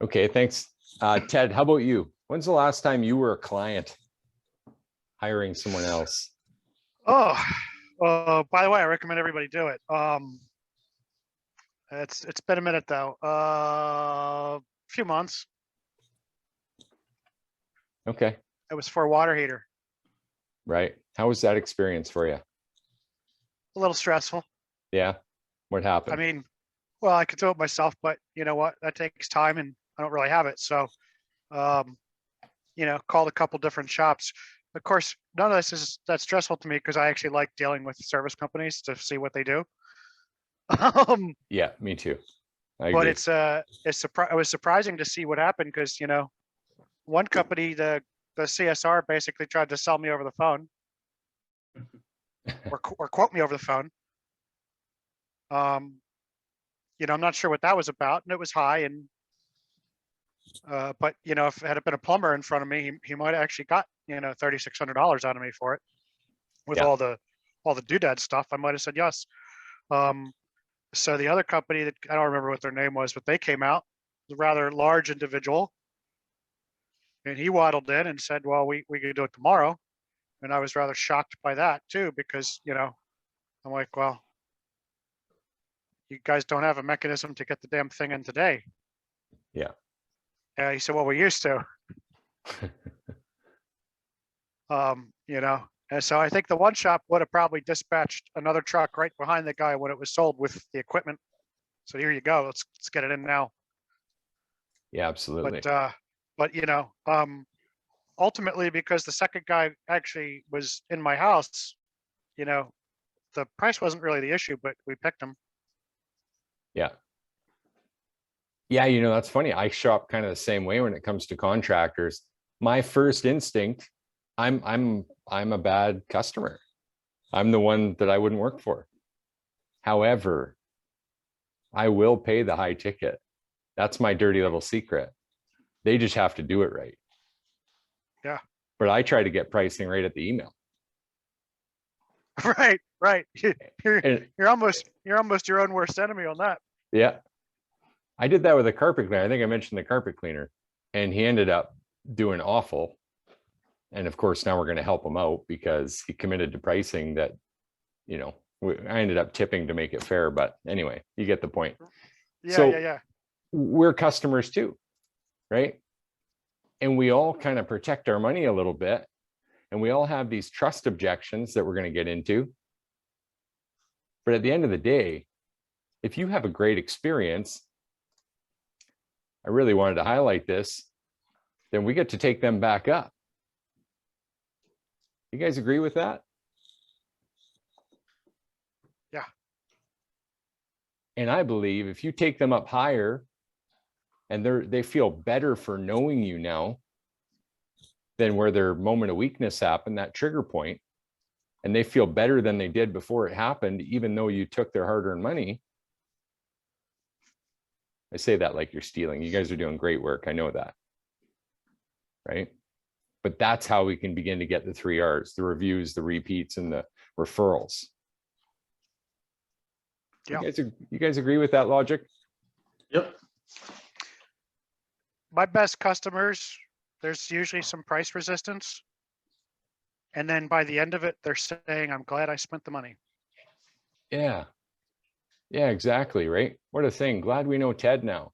Okay, thanks. Ted, how about you? When's the last time you were a client hiring someone else? Oh, by the way, I recommend everybody do it. It's been a minute though. A few months. Okay, It was for a water heater. right. How was that experience for you? A little stressful. Yeah, what I happened? mean, well, I could do it myself, but you know what? That takes time, and I don't really have it. So, um, called a couple different shops. Of course, none of this is that stressful to me because I actually like dealing with service companies to see what they do. Um, Yeah, me too. I but agree. it was surprising to see what happened because one company, the CSR basically tried to sell me over the phone or quote me over the phone. Um, I'm not sure what that was about, and it was high. And but if it had been a plumber in front of me, he might have actually got $3,600 out of me for it with Yeah, all the doodad stuff. I might have said yes. Um, so the other company that I don't remember what their name was, but they came out, a rather large individual, and he waddled in and said, "Well, we could do it tomorrow." And I was rather shocked by that too, because I'm like, "Well, you guys don't have a mechanism to get the damn thing in today." yeah. He said, "Well, we used to." And so I think the one shop would have probably dispatched another truck right behind the guy when it was sold with the equipment. So here you go. Let's get it in now. Yeah, But absolutely. ultimately, because the second guy actually was in my house, you know, the price wasn't really the issue, but we picked him. Yeah. Yeah, that's funny. I shop kind of the same way when it comes to contractors. My first instinct, I'm a bad customer. I'm the one that I wouldn't work for. However, I will pay the high ticket. That's my dirty little secret. They just have to do it right. Yeah. But I try to get pricing right at the email. Right. Right. You're And you're almost your own worst enemy on that. yeah, I did that with a carpet cleaner. I think I mentioned the carpet cleaner, and he ended up doing awful. And of course, now we're going to help him out because he committed to pricing that, I ended up tipping to make it fair. But anyway, you get the point. Yeah. Yeah. So Yeah. we're customers too, right? And we all kind of protect our money a little bit. And we all have these trust objections that we're going to get into. But at the end of the day, if you have a great experience, I really wanted to highlight this, then we get to take them back up. You guys agree with that? Yeah. And I believe if you take them up higher and they feel better for knowing you now than where their moment of weakness happened, that trigger point, and they feel better than they did before it happened, even though you took their hard-earned money. I say that like you're stealing. You guys are doing great work. I know that. Right? But that's how we can begin to get the 3 R's, the reviews, the repeats, and the referrals. Yeah. You guys agree with that logic? Yep. My best customers, there's usually some price resistance. And then by the end of it, they're saying, "I'm glad I spent the money." Yeah. Yeah, exactly. Right. What a thing. Glad we know Ted now.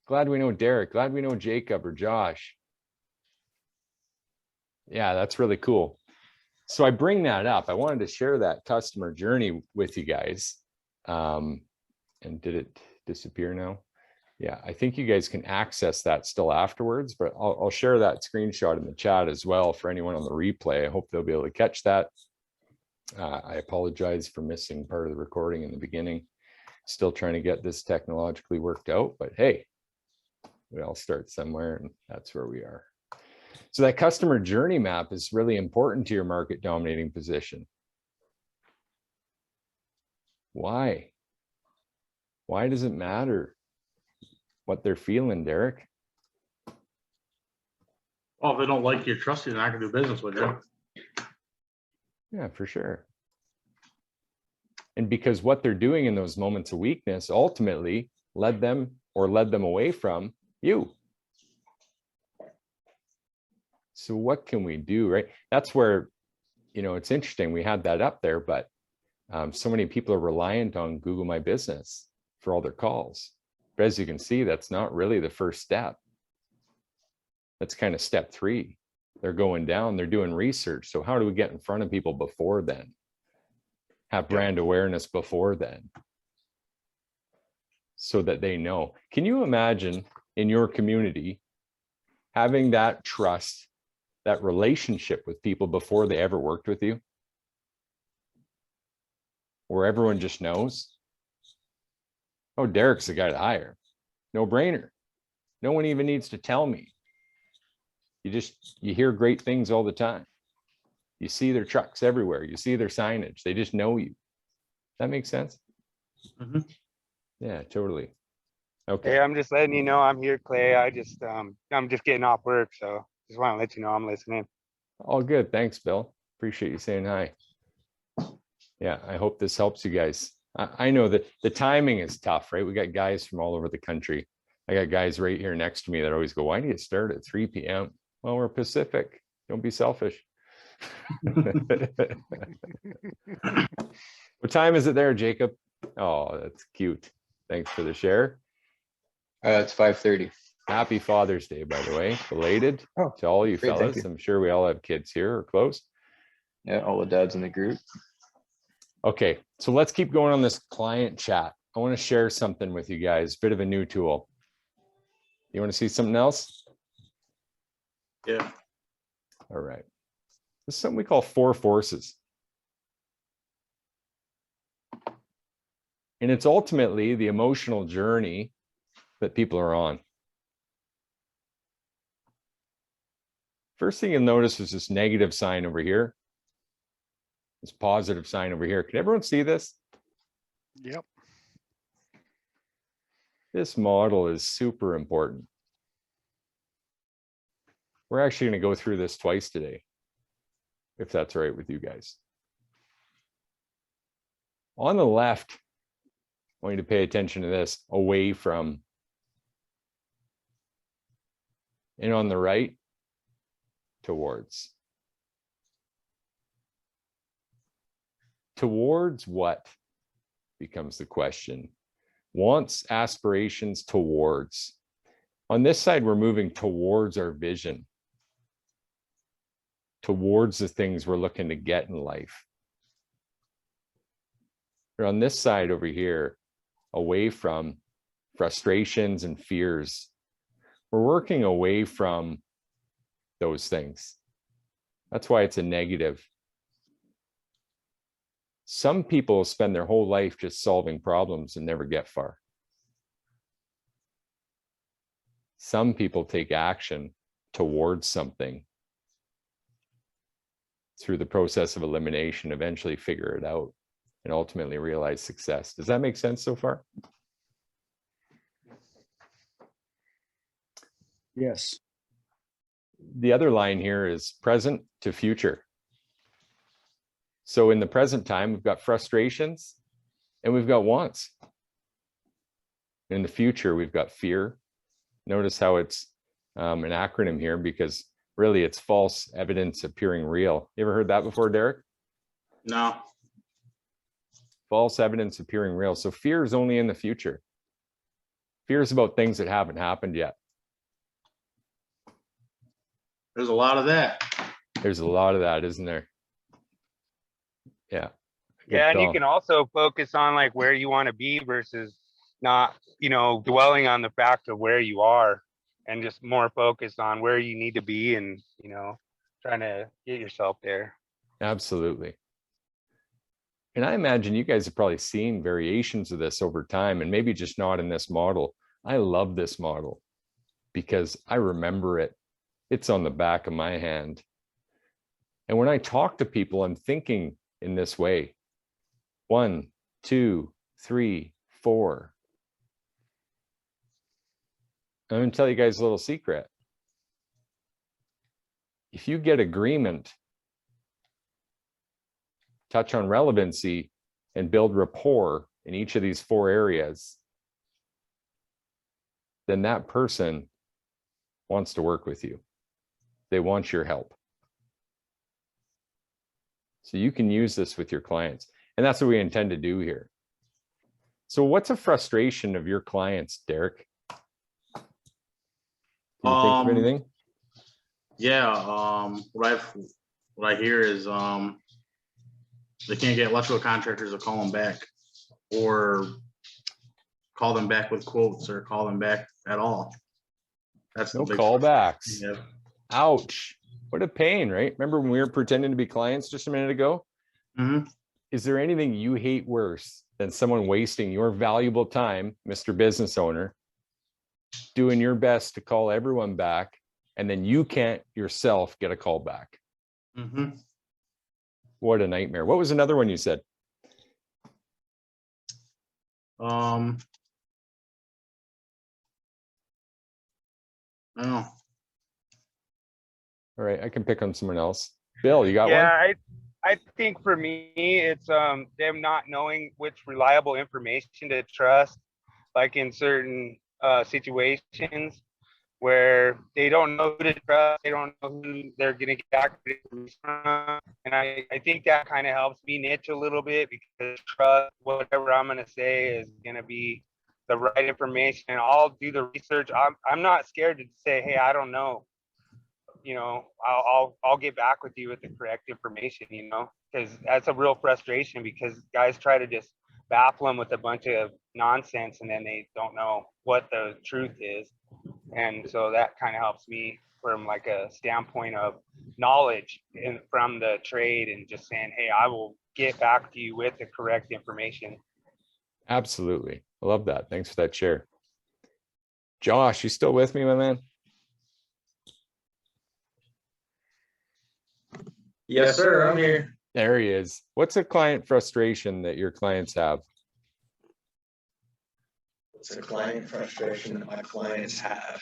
Glad we know Derek. Glad we know Jacob or Josh. Yeah, that's really cool. So I bring that up. I wanted to share that customer journey with you guys. And did it disappear now? Yeah, I think you guys can access that still afterwards, but I'll share that screenshot in the chat as well for anyone on the replay. I hope they'll be able to catch that. I apologize for missing part of the recording in the beginning. Still trying to get this technologically worked out, but hey, we all start somewhere, and that's where we are. So that customer journey map is really important to your market dominating position. Why? Why does it matter what they're feeling, Derek? Well, if they don't like you, trust you, they're not gonna do business with you. Yeah, for sure. And because what they're doing in those moments of weakness ultimately led them away from you. So what can we do, right? That's where, it's interesting. We had that up there, but so many people are reliant on Google My Business for all their calls. But as you can see, that's not really the first step. That's kind of step 3. They're going down, they're doing research. So how do we get in front of people before then? Have brand awareness before then, so that they know. Can you imagine in your community having that trust, that relationship with people before they ever worked with you? Where everyone just knows, oh, Derek's the guy to hire. No brainer. No one even needs to tell me. You hear great things all the time. You see their trucks everywhere. You see their signage. They just know you. That makes sense? Mhm. Yeah, totally. Okay. Hey, I'm just letting you know I'm here, Clay. I'm just getting off work, so just want to let you know I'm listening. All good. Thanks, Bill. Appreciate you saying hi. Yeah, I hope this helps you guys. I know that the timing is tough, right? We got guys from all over the country. I got guys right here next to me that always go, why do you start at 3 p.m.? Well, we're Pacific. Don't be selfish. What time is it there, Jacob? Oh, that's cute. Thanks for the share. It's 5:30. Happy Father's Day, by the way. Belated Oh, to all you great, thank fellas. you. I'm sure we all have kids here or close. Yeah, all the dads in the group. Okay, so let's keep going on this client chat. I want to share something with you guys, bit of a new tool. You want to see something else? Yeah. All right. This is something we call 4 forces. And it's ultimately the emotional journey that people are on. First thing you'll notice is this negative sign over here. This positive sign over here. Can everyone see this? Yep. This model is super important. We're actually going to go through this twice today, if that's all right with you guys. On the left, I want you to pay attention to this, away from. And on the right, towards. Towards what becomes the question. Wants, aspirations, towards. On this side, we're moving towards our vision, towards the things we're looking to get in life. But on this side over here, away from frustrations and fears, we're working away from those things. That's why it's a negative. Some people spend their whole life just solving problems and never get far. Some people take action towards something through the process of elimination, eventually figure it out, and ultimately realize success. Does that make sense so far? Yes. The other line here is present to future. So in the present time, we've got frustrations and we've got wants. In the future, we've got fear. Notice how it's an acronym here, because really it's false evidence appearing real. You ever heard that before, Derek? No. False evidence appearing real. So fear is only in the future. Fear is about things that haven't happened yet. There's a lot of that. There's a lot of that, isn't there? Yeah. Good Yeah, and you call. can also focus on like where you want to be versus not, dwelling on the fact of where you are, and just more focused on where you need to be and, trying to get yourself there. Absolutely. And I imagine you guys have probably seen variations of this over time, and maybe just not in this model. I love this model because I remember it. It's on the back of my hand. And when I talk to people, I'm thinking in this way: 1, 2, 3, 4. I'm going to tell you guys a little secret. If you get agreement, touch on relevancy, and build rapport in each of these 4 areas, then that person wants to work with you. They want your help. So you can use this with your clients. And that's what we intend to do here. So what's a frustration of your clients, Derek? Can you think of anything? Yeah, what I hear is, they can't get electrical contractors to call them back or call them back with quotes or call them back at all. That's No the big callbacks. Yeah. Ouch. What a pain, right? Remember when we were pretending to be clients just a minute ago? Mhm. Is there anything you hate worse than someone wasting your valuable time, Mr. Business Owner, doing your best to call everyone back, and then you can't yourself get a call back? Mhm. What a nightmare. What was another one you said? I don't know. All right, I can pick on someone else. Bill, you got one? Yeah, I think for me, it's them not knowing which reliable information to trust, like in certain situations where they don't know who to trust, they don't know who they're gonna get accurate information from. And I think that kind of helps me niche a little bit, because trust whatever I'm gonna say is gonna be the right information. And I'll do the research. I'm not scared to say, hey, I don't know. You know, I'll get back with you with the correct information, you know, because that's a real frustration, because guys try to just baffle them with a bunch of nonsense and then they don't know what the truth is. And so that kind of helps me from like a standpoint of knowledge from the trade, and just saying, hey, I will get back to you with the correct information. Absolutely. I love that. Thanks for that share. Josh, you still with me, my man? Yes, sir. I'm here. There he is. What's a client frustration that your clients have? It's a client frustration that my clients have.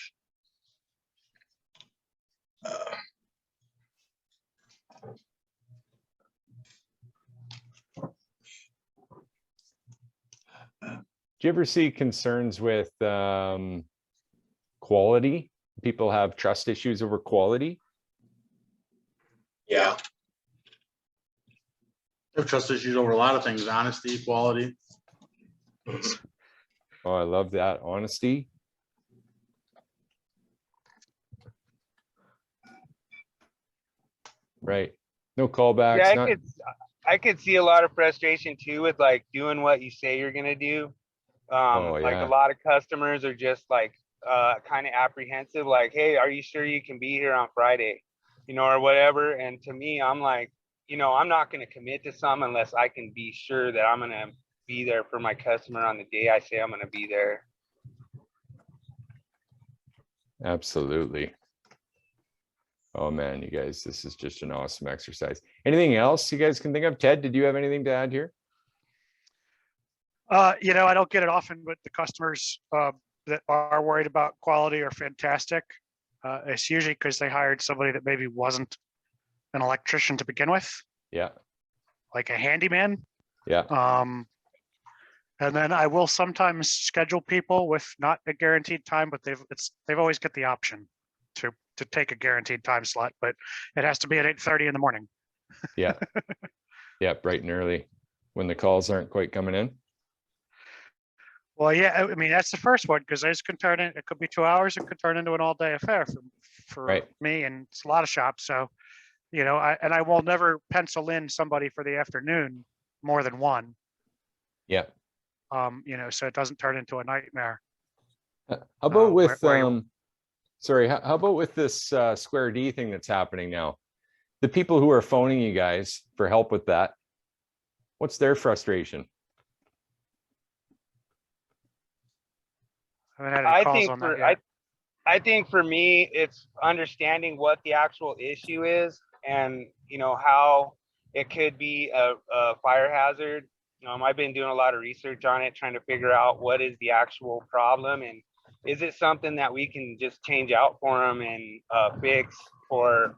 Do you ever see concerns with quality? People have trust issues over quality. Yeah. I have trust issues over a lot of things: honesty, quality. Oh, I love that honesty. Right. No callbacks. Yeah, I could see a lot of frustration too with like doing what you say you're gonna do. Oh, Like yeah. a lot of customers are just like kind of apprehensive, like, hey, are you sure you can be here on Friday, you know, or whatever. And to me, I'm like, you know, I'm not going to commit to some unless I can be sure that I'm going to be there for my customer on the day I say I'm going to be there. Absolutely. Oh man, you guys, this is just an awesome exercise. Anything else you guys can think of? Ted, did you have anything to add here? You know, I don't get it often, but the customers that are worried about quality are fantastic. It's usually because they hired somebody that maybe wasn't an electrician to begin with, Yeah. like a handyman. Yeah. And then I will sometimes schedule people with not a guaranteed time, but they've always get the option to take a guaranteed time slot, but it has to be at 8:30 in the morning. Yeah. Yeah. Bright and early when the calls aren't quite coming in. Well, yeah, I mean, that's the first one, because this can turn in, it could be 2 hours, it could turn into an all-day affair for Right. me, and it's a lot of shops. So, you know, I will never pencil in somebody for the afternoon more than one, Yeah. you know, so it doesn't turn into a nightmare. How about with where sorry, how about with this Square D thing that's happening now? The people who are phoning you guys for help with that, what's their frustration? I haven't had any calls on that yet. I think for me, it's understanding what the actual issue is, and you know how it could be a fire hazard. I've been doing a lot of research on it, trying to figure out what is the actual problem, and is it something that we can just change out for them and fix, or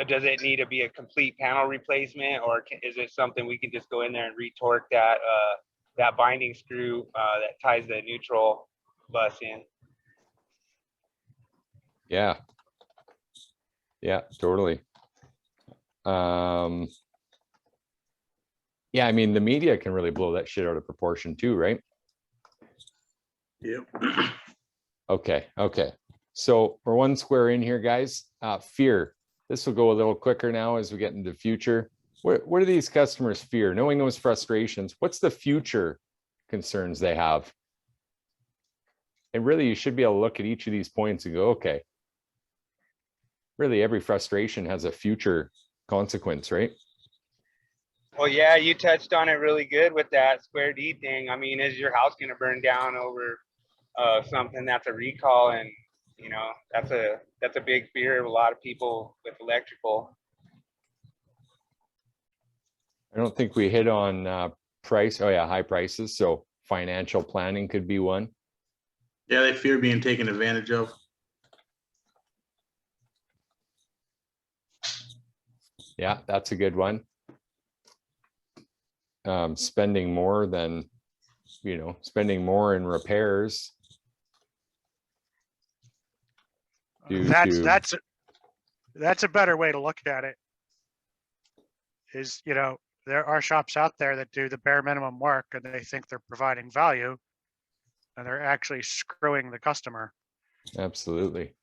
does it need to be a complete panel replacement, or is it something we can just go in there and retorque that binding screw that ties the neutral bus in? Yeah. Yeah, totally. Yeah, I mean, the media can really blow that shit out of proportion too, right? Yep. Okay, okay. So we're one square in here, guys. Fear. This will go a little quicker now as we get into the future. What do these customers fear? Knowing those frustrations, what's the future concerns they have? And really, you should be able to look at each of these points and go, okay, really every frustration has a future consequence, right? Well, yeah, you touched on it really good with that square D thing. I mean, is your house gonna burn down over something that's a recall? And you know, that's a big fear of a lot of people with electrical. I don't think we hit on price. Oh yeah, high prices. So financial planning could be one. Yeah, they fear being taken advantage of. Yeah, that's a good one. Spending more than, spending more in repairs. Due to- That's a better way to look at it. Is, there are shops out there that do the bare minimum work and they think they're providing value and they're actually screwing the customer. Absolutely.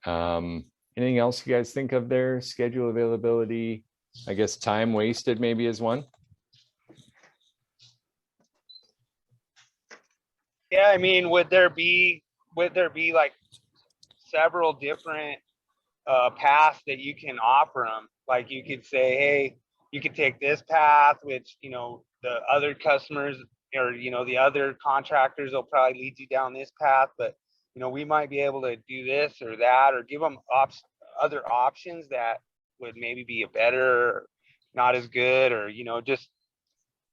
Anything else you guys think of there? Schedule availability, I guess time wasted maybe is one. Yeah, I mean, would there be like several different paths that you can offer them? Like you could say, hey, you could take this path, which the other customers or the other contractors will probably lead you down this path, but we might be able to do this or that, or give them other options that would maybe be a better, not as good, or just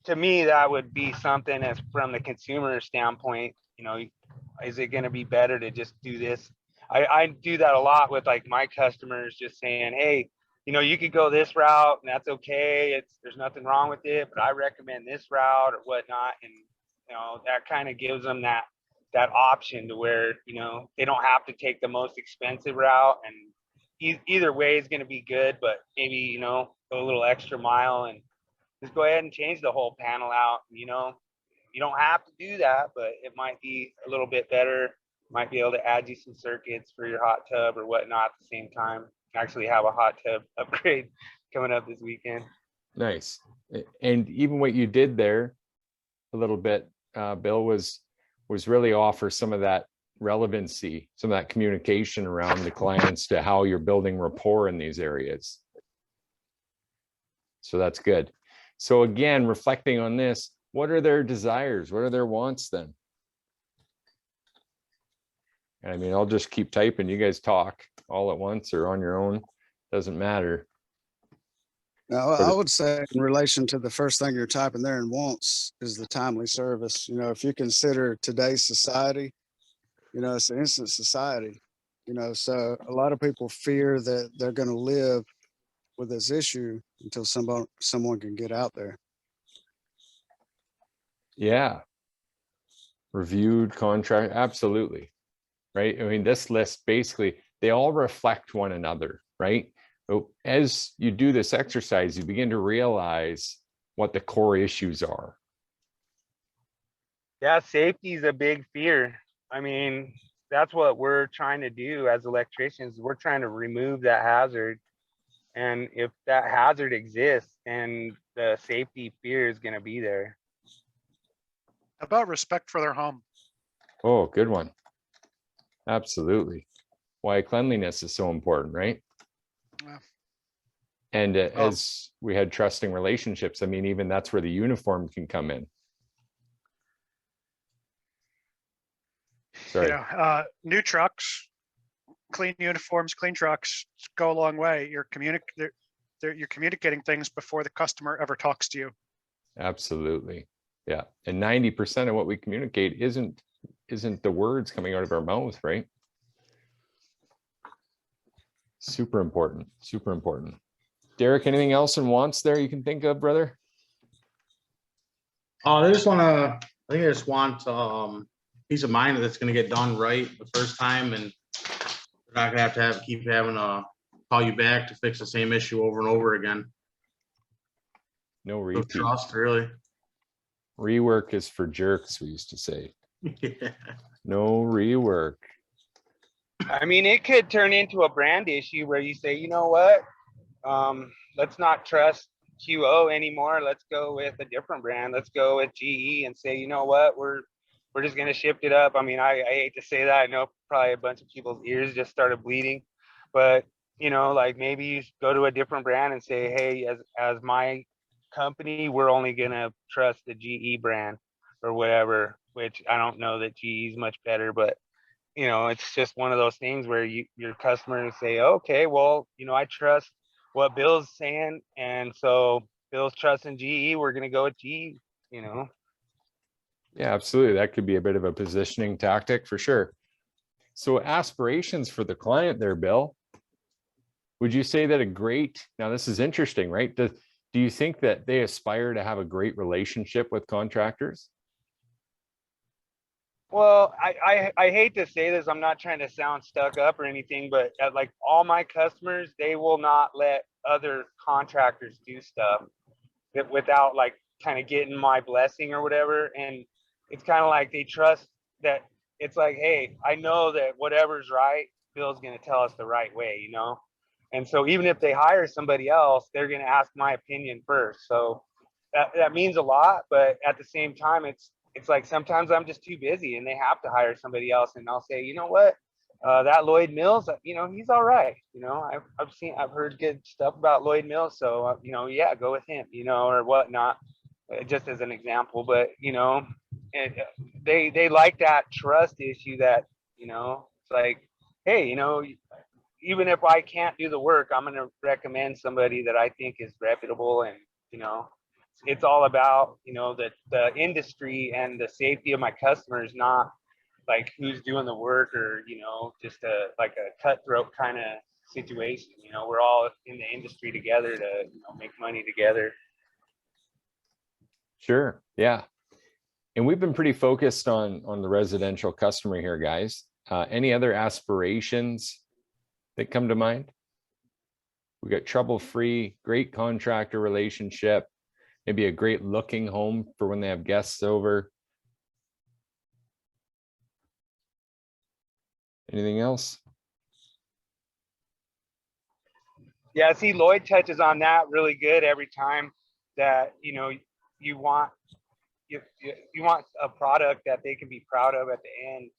to me that would be something as from the consumer standpoint. Is it going to be better to just do this? I do that a lot with like my customers, just saying, hey, you could go this route and that's okay. There's nothing wrong with it, but I recommend this route or whatnot. And, that kind of gives them that option to where, they don't have to take the most expensive route, and either way is going to be good, but maybe, go a little extra mile and just go ahead and change the whole panel out. You don't have to do that, but it might be a little bit better. Might be able to add you some circuits for your hot tub or whatnot at the same time. Actually have a hot tub upgrade coming up this weekend. Nice. And even what you did there a little bit, Bill, was really offer some of that relevancy, some of that communication around the clients to how you're building rapport in these areas. So that's good. So again, reflecting on this, what are their desires? What are their wants then? I mean, I'll just keep typing. You guys talk all at once or on your own. Doesn't matter. Now, I would say in relation to the first thing you're typing there in wants is the timely service. If you consider today's society, it's an instant society, so a lot of people fear that they're going to live with this issue until someone can get out there. Yeah. Reviewed contract. Absolutely. Right. I mean, this list basically, they all reflect one another, right? So as you do this exercise, you begin to realize what the core issues are. Yeah, safety is a big fear. I mean, that's what we're trying to do as electricians. We're trying to remove that hazard. And if that hazard exists, then the safety fear is going to be there. About respect for their home. Oh, good one. Absolutely. Why cleanliness is so important, right? Yeah. And as we had trusting relationships, I mean, even that's where the uniform can come in. Sorry. New trucks, clean uniforms, clean trucks go a long way. You're communicating things before the customer ever talks to you. Absolutely. Yeah. And 90% of what we communicate isn't the words coming out of our mouth, right? Super important. Super important. Derek, anything else in wants there you can think of, brother? I just want to I think I just want peace of mind that it's gonna get done right the first time, and they're not gonna have to keep having to call you back to fix the same issue over and over again. No So repeat. trust, really. Rework is for jerks, we used to say. Yeah. No rework. I mean, it could turn into a brand issue where you say, you know what? Let's not trust QO anymore. Let's go with a different brand. Let's go with GE and say, you know what? We're just gonna shift it up. I mean, I hate to say that. I know probably a bunch of people's ears just started bleeding, but you know, like maybe you go to a different brand and say, hey, as my company, we're only gonna trust the GE brand or whatever. Which I don't know that GE is much better, but you know, it's just one of those things where your customers say, okay, well, you know, I trust what Bill's saying, and so Bill's trusting GE, we're gonna go with GE, you know. Yeah, absolutely. That could be a bit of a positioning tactic for sure. So aspirations for the client there, Bill. Would you say that now this is interesting, right? Do you think that they aspire to have a great relationship with contractors? Well, I hate to say this, I'm not trying to sound stuck up or anything, but like all my customers, they will not let other contractors do stuff without like kind of getting my blessing or whatever. And it's kind of like they trust that it's like, hey, I know that whatever's right, Bill's gonna tell us the right way, you know. And so even if they hire somebody else, they're gonna ask my opinion first. So that means a lot, but at the same time, it's like sometimes I'm just too busy and they have to hire somebody else, and I'll say, you know what, that Lloyd Mills, you know, he's all right. You know, I've heard good stuff about Lloyd Mills, so you know, yeah, go with him, you know, or whatnot, just as an example. But you know, they like that trust issue that, you know, it's like, hey, you know, even if I can't do the work, I'm going to recommend somebody that I think is reputable. And you know, it's all about, you know, the industry and the safety of my customers, not like who's doing the work, or you know, just like a cutthroat kind of situation. You know, we're all in the industry together to, you know, make money together. Sure. Yeah. And we've been pretty focused on the residential customer here, guys. Any other aspirations that come to mind? We got trouble-free, great contractor relationship, maybe a great looking home for when they have guests over. Anything else? Yeah, see, Lloyd touches on that really good every time, that, you know, you want you want a product that they can be proud of at the end,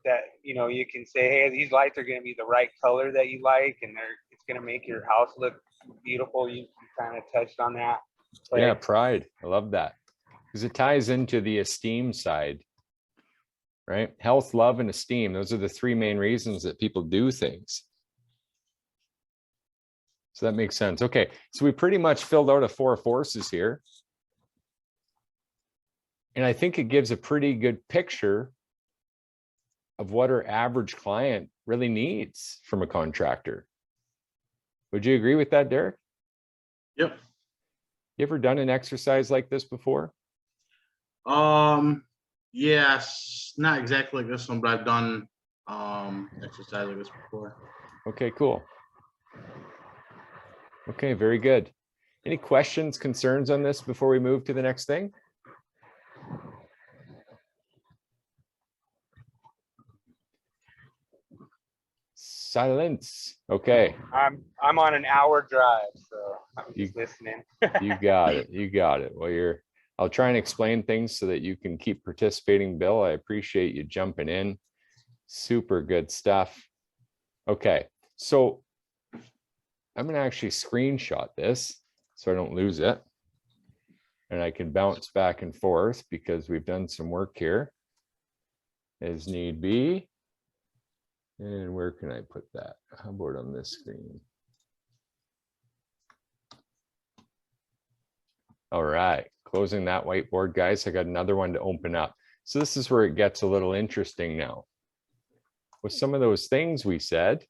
that, you know, you can say, hey, these lights are going to be the right color that you like, and it's going to make your house look beautiful. You kind of touched on that. But Yeah, pride. I love that, because it ties into the esteem side, right? Health, love, and esteem. Those are the three main reasons that people do things. So that makes sense. Okay, so we pretty much filled out a 4 forces here. And I think it gives a pretty good picture of what our average client really needs from a contractor. Would you agree with that, Derek? Yep. You ever done an exercise like this before? Yes, not exactly like this one, but I've done exercise like this before. Okay, cool. Okay, very good. Any questions, concerns on this before we move to the next thing? Silence. Okay. I'm on an hour drive, so I'm just listening. You got it. You got it. Well, I'll try and explain things so that you can keep participating, Bill. I appreciate you jumping in. Super good stuff. Okay, so I'm going to actually screenshot this so I don't lose it. And I can bounce back and forth because we've done some work here as need be. And where can I put that? How about on this screen? All right, closing that whiteboard, guys. I got another one to open up. So this is where it gets a little interesting now. With some of those things we said.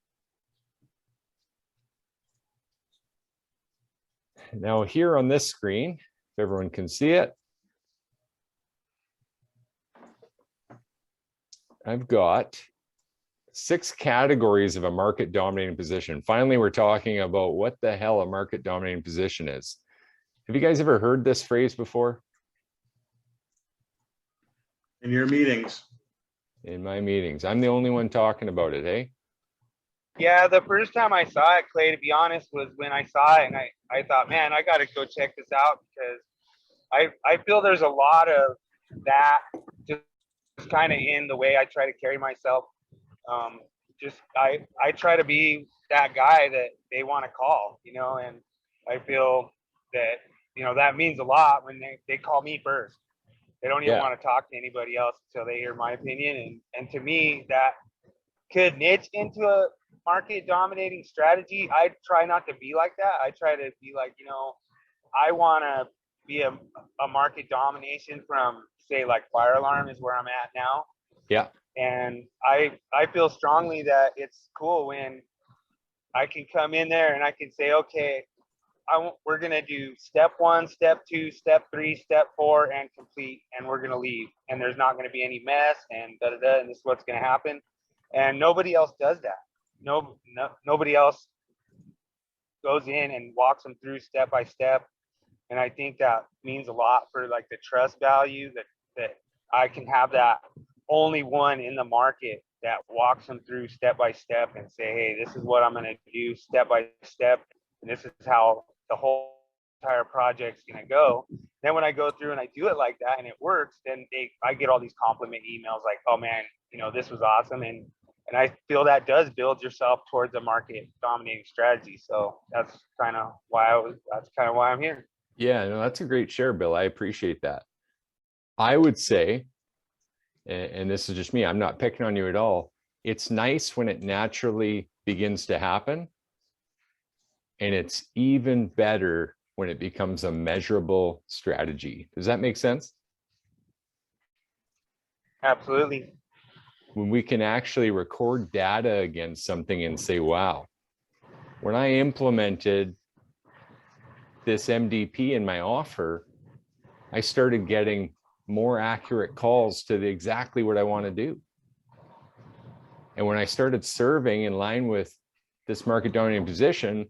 Now here on this screen, if everyone can see it, I've got 6 categories of a market dominating position. Finally, we're talking about what the hell a market dominating position is. Have you guys ever heard this phrase before? In your meetings. In my meetings, I'm the only one talking about it, eh? Yeah, the first time I saw it, Clay, to be honest, was when I saw it and I thought, man, I got to go check this out because I feel there's a lot of that just kind of in the way I try to carry myself. Just I try to be that guy that they want to call, you know, and I feel that, you know, that means a lot when they call me first. They don't even Yeah. want to talk to anybody else until they hear my opinion. And to me, that could niche into a market dominating strategy. I try not to be like that. I try to be like, you know, I want to be a market domination from, say, like fire alarm is where I'm at now. Yeah. And I feel strongly that it's cool when I can come in there and I can say, okay, we're going to do step 1, step 2, step 3, step 4, and complete, and we're going to leave. And there's not going to be any mess and and this is what's going to happen. And nobody else does that. Nobody else goes in and walks them through step by step. And I think that means a lot for like the trust value that I can have that only one in the market that walks them through step by step and say, hey, this is what I'm going to do step by step. And this is how the whole entire project's going to go. Then when I go through and I do it like that and it works, then I get all these compliment emails like, oh man, you know, this was awesome. And I feel that does build yourself towards a market dominating strategy. So that's kind of why I'm here. Yeah, no, that's a great share, Bill. I appreciate that. I would say, and this is just me, I'm not picking on you at all. It's nice when it naturally begins to happen. And it's even better when it becomes a measurable strategy. Does that make sense? Absolutely. When we can actually record data against something and say, wow, when I implemented this MDP in my offer, I started getting more accurate calls to exactly what I want to do. And when I started serving in line with this market dominating position,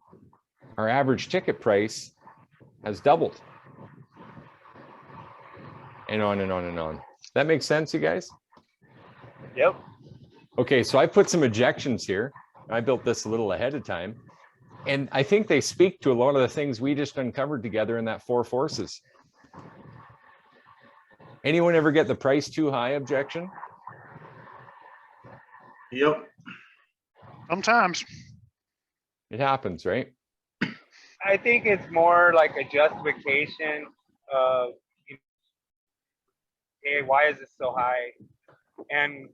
our average ticket price has doubled. And on and on and on. That makes sense, you guys? Yep. Okay, so I put some objections here. I built this a little ahead of time. And I think they speak to a lot of the things we just uncovered together in that 4 forces. Anyone ever get the price too high objection? Yep. Sometimes. It happens, right? I think it's more like a justification of, hey, why is this so high? And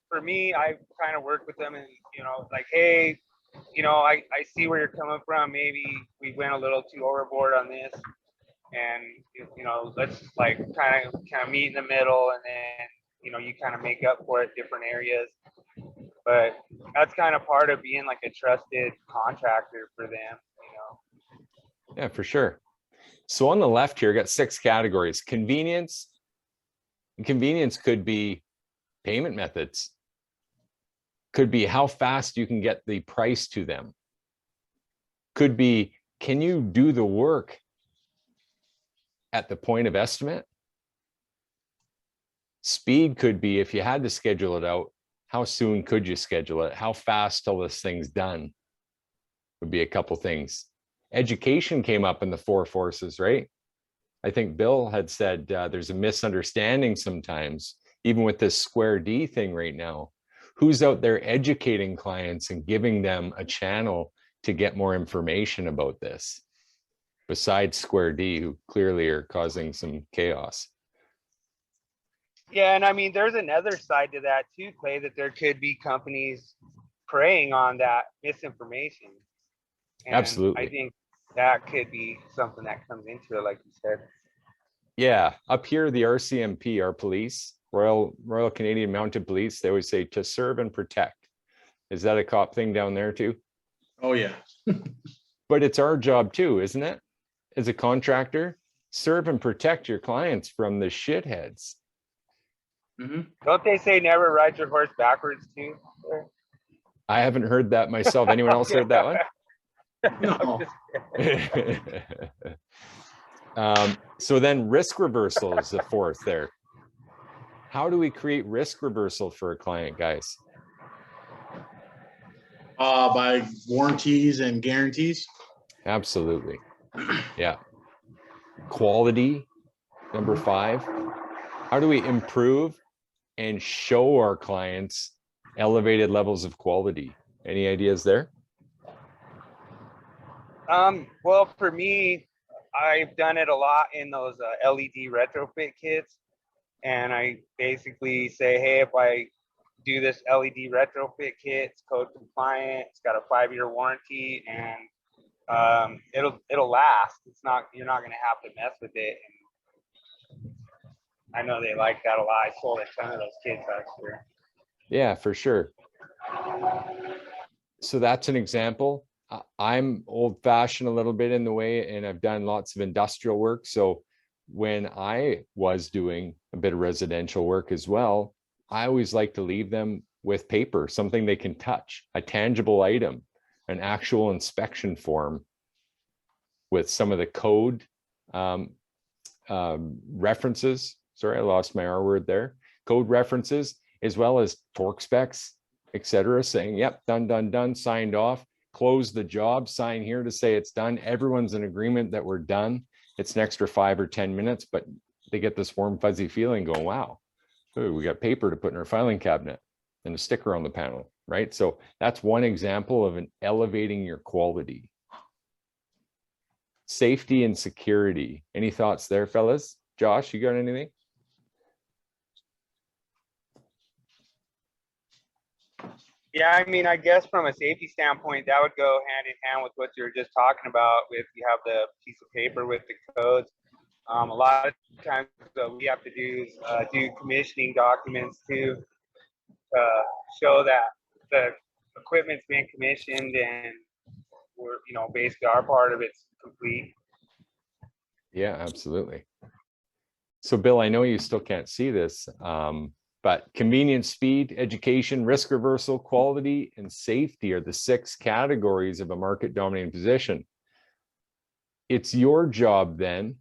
for me, I kind of work with them and, you know, like, hey, you know, I see where you're coming from. Maybe we went a little too overboard on this. And, you know, let's like kind of meet in the middle and then, you know, you kind of make up for it different areas. But that's kind of part of being like a trusted contractor for them, you know. Yeah, for sure. So on the left here, I got 6 categories. Convenience. And convenience could be payment methods. Could be how fast you can get the price to them. Could be, can you do the work at the point of estimate? Speed could be, if you had to schedule it out, how soon could you schedule it? How fast till this thing's done? Would be a couple things. Education came up in the 4 forces, right? I think Bill had said there's a misunderstanding sometimes, even with this square D thing right now. Who's out there educating clients and giving them a channel to get more information about this, besides square D, who clearly are causing some chaos? Yeah, and I mean, there's another side to that too, Clay, that there could be companies preying on that misinformation. And Absolutely. I think that could be something that comes into it, like you said. Yeah, up here, the RCMP, our police, Royal Canadian Mounted Police, they always say to serve and protect. Is that a cop thing down there too? Oh, yeah. But it's our job too, isn't it? As a contractor, serve and protect your clients from the shitheads. Don't they say never ride your horse backwards too? I haven't heard that myself. Anyone else heard that one? No. So then risk reversal is the fourth there. How do we create risk reversal for a client, guys? By warranties and guarantees. Absolutely. Yeah. Quality, number 5. How do we improve and show our clients elevated levels of quality? Any ideas there? Well, for me, I've done it a lot in those LED retrofit kits. And I basically say, hey, if I do this LED retrofit kit, it's code compliant, it's got a 5-year warranty, and it'll last. You're not gonna have to mess with it. And I know they like that a lot. I sold a ton of those kits last year. Yeah, for sure. So that's an example. I'm old fashioned a little bit in the way, and I've done lots of industrial work. So when I was doing a bit of residential work as well, I always like to leave them with paper, something they can touch, a tangible item, an actual inspection form with some of the code references. Sorry, I lost my R word there. Code references, as well as torque specs, etc., saying, yep, done, signed off, close the job, sign here to say it's done. Everyone's in agreement that we're done. It's an extra 5 or 10 minutes, but they get this warm, fuzzy feeling going, wow, ooh, we got paper to put in our filing cabinet and a sticker on the panel, right? So that's one example of an elevating your quality. Safety and security. Any thoughts there, fellas? Josh, you got anything? Yeah, I mean, I guess from a safety standpoint, that would go hand in hand with what you were just talking about. If you have the piece of paper with the codes, a lot of times what we have to do is do commissioning documents to show that the equipment's been commissioned and we're, basically our part of it's complete. Yeah, absolutely. So Bill, I know you still can't see this, but convenience, speed, education, risk reversal, quality, and safety are the 6 categories of a market dominating position. It's your job then,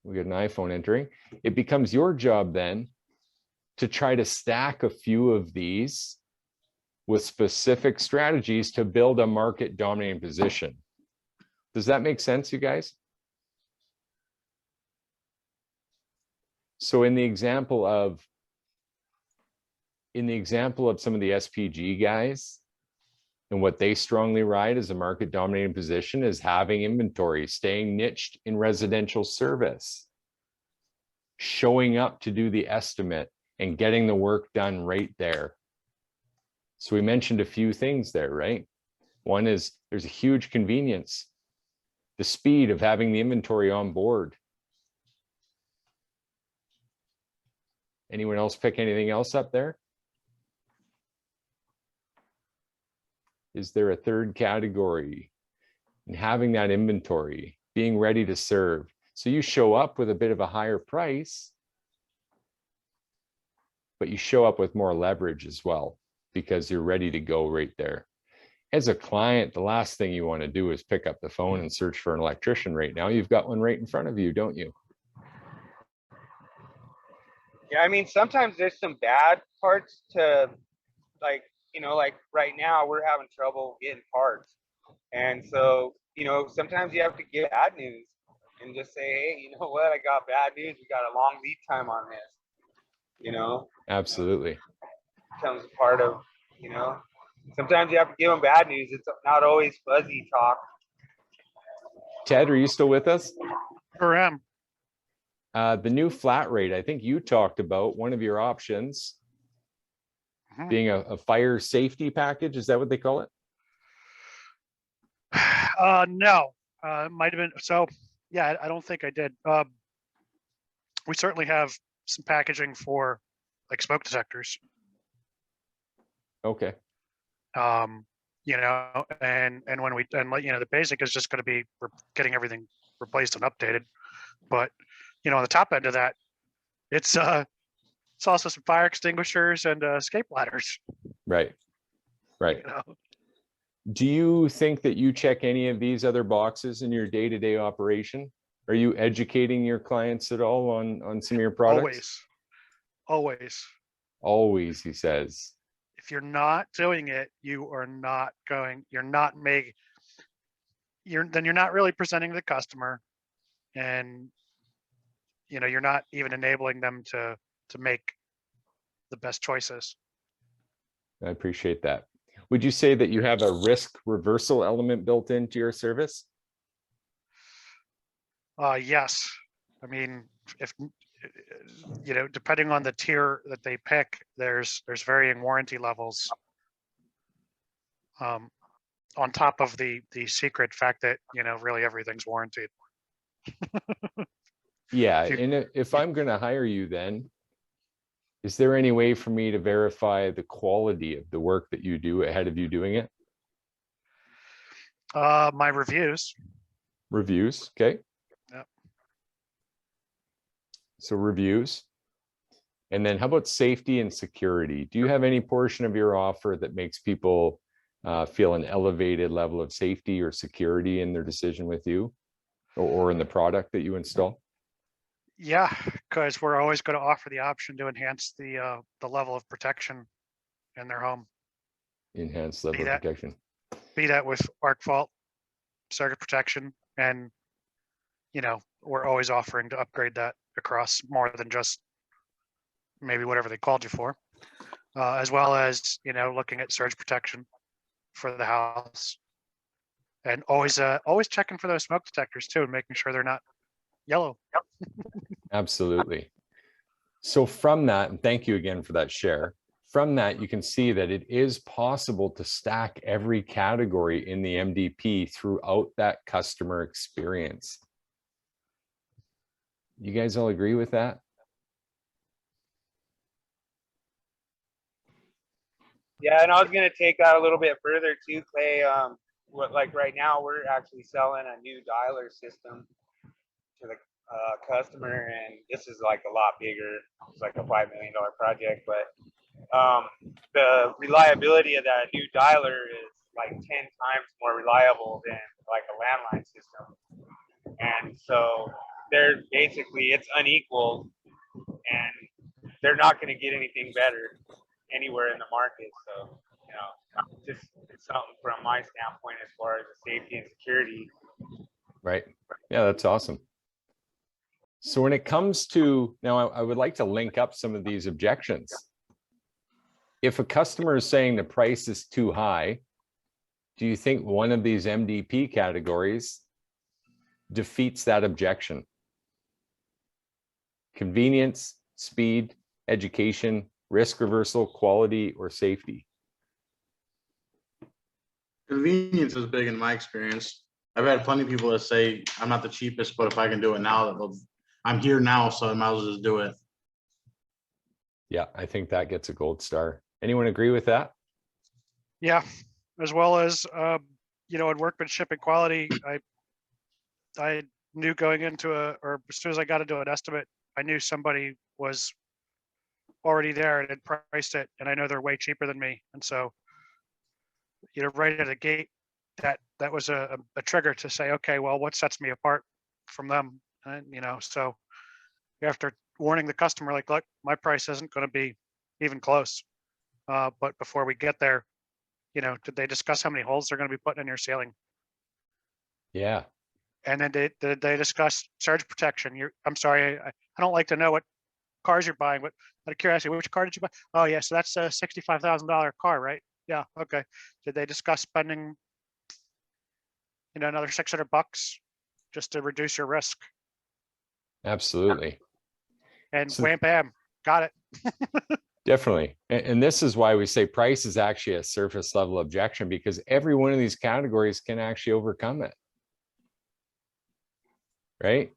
we got an iPhone entering, it becomes your job then to try to stack a few of these with specific strategies to build a market dominating position. Does that make sense, you guys? So in the example of some of the SPG guys, and what they strongly ride as a market dominating position is having inventory, staying niched in residential service, showing up to do the estimate and getting the work done right there. So we mentioned a few things there, right? One is there's a huge convenience, the speed of having the inventory on board. Anyone else pick anything else up there? Is there a third category? And having that inventory, being ready to serve. So you show up with a bit of a higher price, but you show up with more leverage as well, because you're ready to go right there. As a client, the last thing you want to do is pick up the phone and search for an electrician right now. You've got one right in front of you, don't you? Yeah, I mean, sometimes there's some bad parts to, like, like right now we're having trouble getting parts. And so, sometimes you have to give bad news and just say, hey, you know what, I got bad news. We got a long lead time on this, Absolutely. becomes part of, sometimes you have to give them bad news. It's not always fuzzy talk. Ted, are you still with us? Sure am. The new flat rate, I think you talked about one of your options being a fire safety package. Is that what they call it? No, it might have been. So yeah, I don't think I did. We certainly have some packaging for like smoke detectors. Okay. And when the basic is just going to be getting everything replaced and updated. But on the top end of that, it's It's also some fire extinguishers and escape ladders. Right. Right. You know? Do you think that you check any of these other boxes in your day-to-day operation? Are you educating your clients at all on some of your products? Always. Always, he says. If you're not doing it, you're not really presenting to the customer, and you're not even enabling them to make the best choices. I appreciate that. Would you say that you have a risk reversal element built into your service? Yes. I mean, if depending on the tier that they pick, there's varying warranty levels. On top of the secret fact that really everything's warranted. Yeah, If you- and if I'm going to hire you, then is there any way for me to verify the quality of the work that you do ahead of you doing it? My reviews. Reviews, okay. Yep. So reviews. And then how about safety and security? Do you have any portion of your offer that makes people feel an elevated level of safety or security in their decision with you or in the product that you install? Yeah, because we're always going to offer the option to enhance the level of protection in their home. Enhanced level of that- protection. Be that with arc fault, circuit protection, and we're always offering to upgrade that across more than just maybe whatever they called you for, as well as looking at surge protection for the house, and always checking for those smoke detectors too, and making sure they're not yellow. Absolutely. So from that, and thank you again for that share, from that, you can see that it is possible to stack every category in the MDP throughout that customer experience. You guys all agree with that? Yeah, and I was gonna take that a little bit further too, Clay. Like right now, we're actually selling a new dialer system to the customer, and this is like a lot bigger. It's like a $5 million project, but the reliability of that new dialer is like 10 times more reliable than like a landline system, and so it's unequal, and they're not going to get anything better anywhere in the market. So just it's something from my standpoint as far as the safety and security. Right. Yeah, that's awesome. So when it comes to, now I would like to link up some of these objections. If a customer is saying the price is too high, do you think one of these MDP categories defeats that objection? Convenience, speed, education, risk reversal, quality, or safety? Convenience is big in my experience. I've had plenty of people that say I'm not the cheapest, but if I can do it now, I'm here now, so I might as well just do it. Yeah, I think that gets a gold star. Anyone agree with that? Yeah, as well as in workmanship and quality, I knew going into or as soon as I got into an estimate, I knew somebody was already there and had priced it, and I know they're way cheaper than me, and so right at the gate, that was a trigger to say, okay, well, what sets me apart from them? And so after warning the customer, like, look, my price isn't going to be even close, but before we get there, did they discuss how many holes they're going to be putting in your ceiling? Yeah. And then did they discuss surge protection? I'm sorry, I don't like to know what cars you're buying, but out of curiosity, which car did you buy? Oh yeah, so that's a $65,000 car, right? Yeah, okay. Did they discuss spending another $600 just to reduce your risk? Absolutely. And So- wham bam, got it. Definitely. And this is why we say price is actually a surface level objection, because every one of these categories can actually overcome it. Right?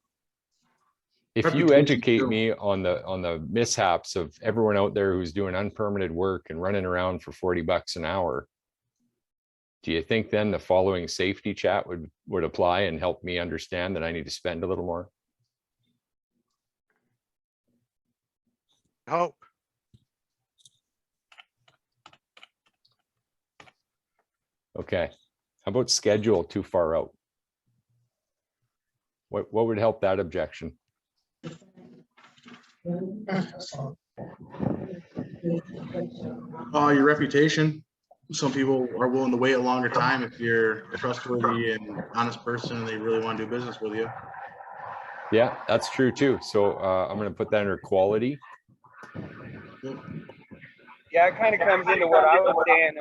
If you Reputation educate too. me on the mishaps of everyone out there who's doing unpermitted work and running around for $40 an hour, do you think then the following safety chat would apply and help me understand that I need to spend a little more? Hope. Okay. How about schedule too far out? What would help that objection? Your reputation. Some people are willing to wait a longer time if you're a trustworthy and honest person and they really want to do business with you. Yeah, that's true too. So I'm going to put that under quality. Yeah, it kind of comes into what I was saying.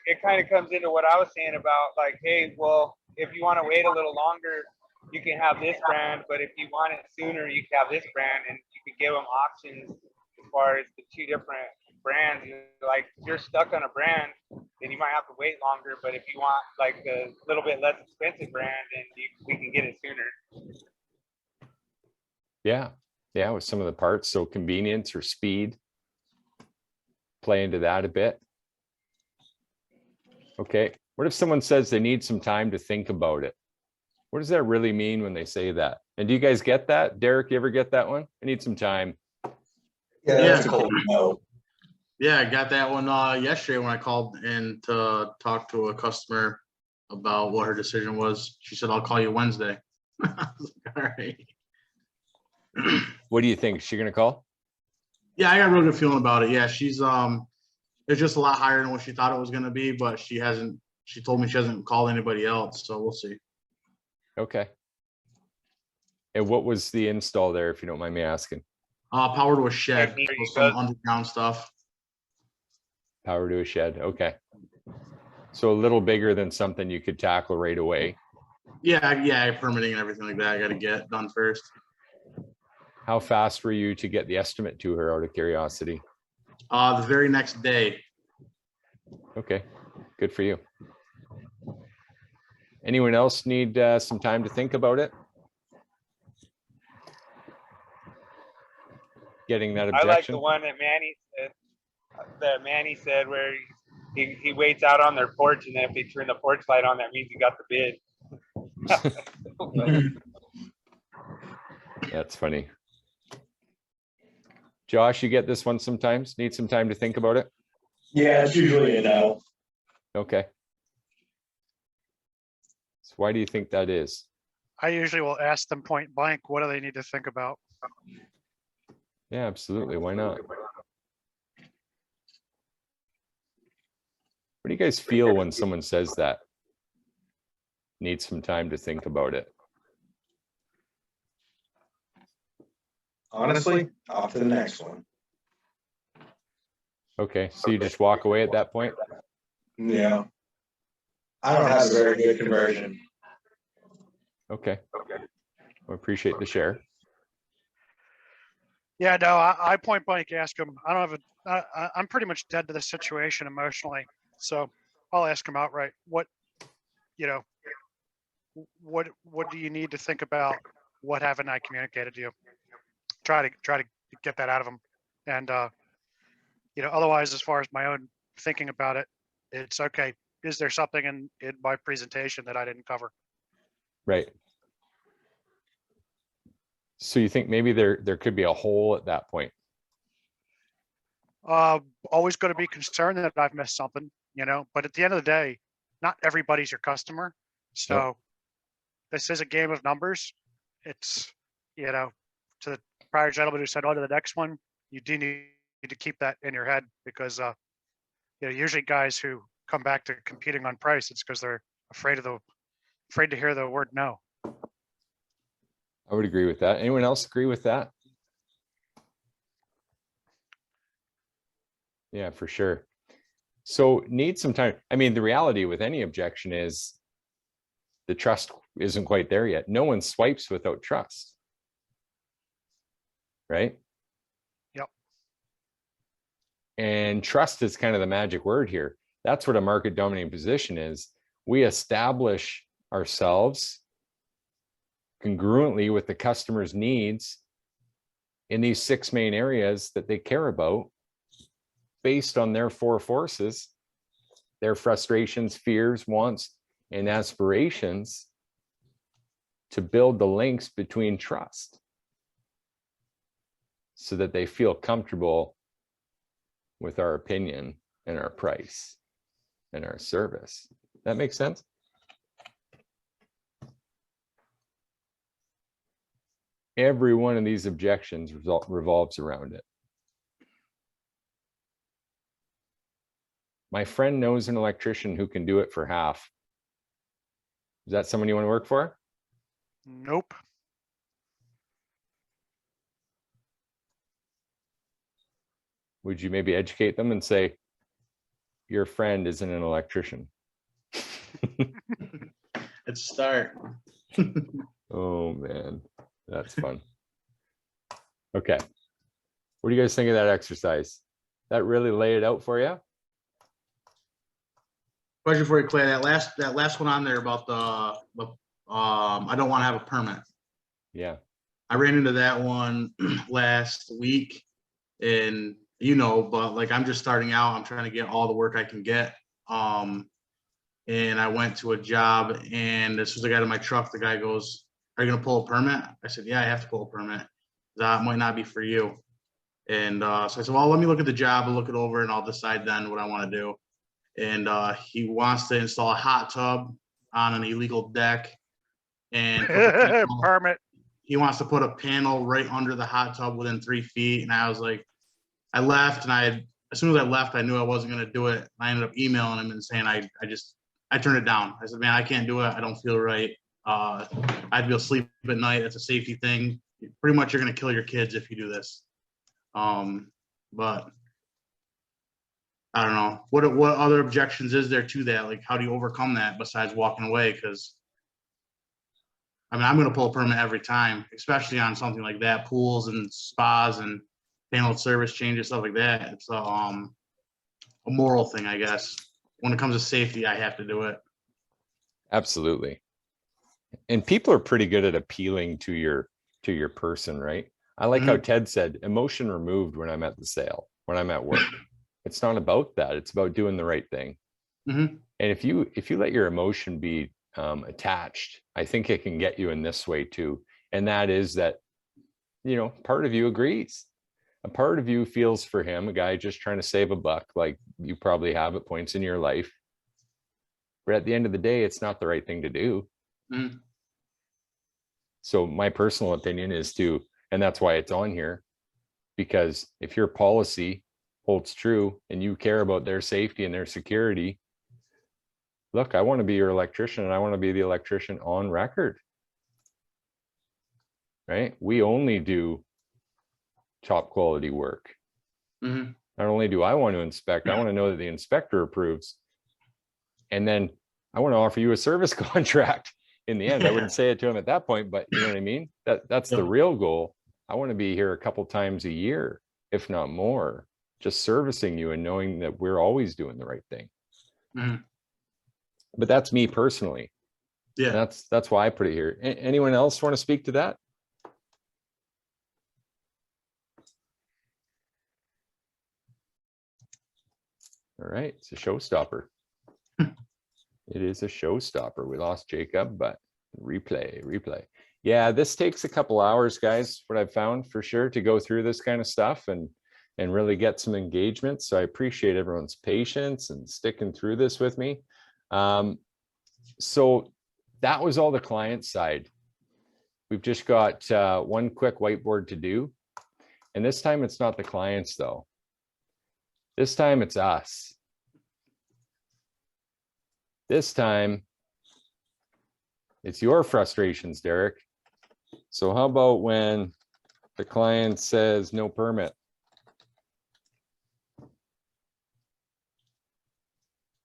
It kind of comes into what I was saying about like, hey, well, if you want to wait a little longer, you can have this brand, but if you want it sooner, you can have this brand, and you can give them options as far as the two different brands. Like if you're stuck on a brand, then you might have to wait longer, but if you want like a little bit less expensive brand, then we can get it sooner. Yeah. Yeah. With some of the parts. So convenience or speed. Play into that a bit. Okay. What if someone says they need some time to think about it? What does that really mean when they say that? And do you guys get that? Derek, you ever get that one? I need some time. Yeah, that's a cold no. Yeah, I got that one yesterday when I called in to talk to a customer about what her decision was. She said, I'll call you Wednesday. I was like, all right. What do you think? Is she going to call? Yeah, I got a real good feeling about it. Yeah, she's it's just a lot higher than what she thought it was gonna be, but she told me she hasn't called anybody else, so we'll see. Okay. And what was the install there, if you don't mind me asking? Power to a shed, Like, so some underground stuff. Power to a shed. Okay. So a little bigger than something you could tackle right away. Yeah, permitting and everything like that. I gotta get done first. How fast were you to get the estimate to her, out of curiosity? The very next day. Okay, good for you. Anyone else need some time to think about it? Getting that objection? I like the one that Manny said where he waits out on their porch, and then if they turn the porch light on, that means he got the bid. That's funny. Josh, you get this one sometimes? Need some time to think about it? Yeah, it's usually a no. Okay. So why do you think that is? I usually will ask them point blank, what do they need to think about? Yeah, absolutely. Why not? What do you guys feel when someone says that? Need some time to think about it. Honestly, off to the next one. Okay, so you just walk away at that point? Yeah. I don't have a very good conversion. Okay. I appreciate the share. Yeah, no, I point blank ask them. I don't have I'm pretty much dead to the situation emotionally. So I'll ask them outright, what do you need to think about? What haven't I communicated to you? Try to get that out of them. And, otherwise, as far as my own thinking about it, it's okay. Is there something in my presentation that I didn't cover? Right. So you think maybe there could be a hole at that point? Always going to be concerned that I've missed something, but at the end of the day, not everybody's your customer. So this is a game of numbers. It's, to the prior gentleman who said, on to the next one, you do need to keep that in your head because, usually guys who come back to competing on price, it's because they're afraid to hear the word no. I would agree with that. Anyone else agree with that? Yeah, for sure. So need some time. I mean, the reality with any objection is the trust isn't quite there yet. No one swipes without trust. Right? Yep. And trust is kind of the magic word here. That's what a market dominating position is. We establish ourselves congruently with the customer's needs in these 6 main areas that they care about based on their 4 forces, their frustrations, fears, wants, and aspirations to build the links between trust so that they feel comfortable with our opinion and our price and our service. That makes sense? Every one of these objections revolves around it. My friend knows an electrician who can do it for half. Is that someone you want to work for? Nope. Would you maybe educate them and say, your friend isn't an electrician? It's a start. Oh man, that's fun. Okay. What do you guys think of that exercise? That really lay it out for you? Question for you, Clay. That last one on there about the I don't want to have a permit. Yeah. I ran into that one last week, and but like I'm just starting out. I'm trying to get all the work I can get. And I went to a job, and this was a guy in my truck. The guy goes, "Are you gonna pull a permit?" I said, "Yeah, I have to pull a permit. That might not be for you." And so I said, "Well, let me look at the job and look it over, and I'll decide then what I want to do." And he wants to install a hot tub on an illegal deck, and Permit. he wants to put a panel right under the hot tub within 3 feet. And I was like, I left, and as soon as I left, I knew I wasn't going to do it. I ended up emailing him and saying, I turned it down. I said, man, I can't do it. I don't feel right. I'd be able to sleep at night. It's a safety thing. Pretty much you're going to kill your kids if you do this. But I don't know. What other objections is there to that? Like, how do you overcome that besides walking away? Because I mean, I'm going to pull a permit every time, especially on something like that, pools and spas and paneled service changes, stuff like that. It's a moral thing, I guess. When it comes to safety, I have to do it. Absolutely. And people are pretty good at appealing to your person, right? I like how Ted said, emotion removed when I'm at the sale, when I'm at work. It's not about that. It's about doing the right thing. Mhm. And if you let your emotion be attached, I think it can get you in this way too. And that is that, part of you agrees. A part of you feels for him, a guy just trying to save a buck, like you probably have at points in your life. But at the end of the day, it's not the right thing to do. Mhm. So my personal opinion is and that's why it's on here, because if your policy holds true and you care about their safety and their security, look, I want to be your electrician, and I want to be the electrician on record. Right? We only do top quality work. Mhm. Not only do I want to inspect, I want to know that the inspector approves. And then I want to offer you a service contract in the end. I wouldn't say it to him at that point, but you know what I mean? That's the real goal. I want to be here a couple times a year, if not more, just servicing you and knowing that we're always doing the right thing. Mhm. But that's me personally. Yeah. That's why I put it here. Anyone else want to speak to that? All right, it's a showstopper. It is a showstopper. We lost Jacob, but replay. Yeah, this takes a couple hours, guys, what I've found for sure, to go through this kind of stuff and really get some engagement. So I appreciate everyone's patience and sticking through this with me. So that was all the client side. We've just got one quick whiteboard to do. And this time it's not the clients though. This time it's us. This time it's your frustrations, Derek. So how about when the client says no permit?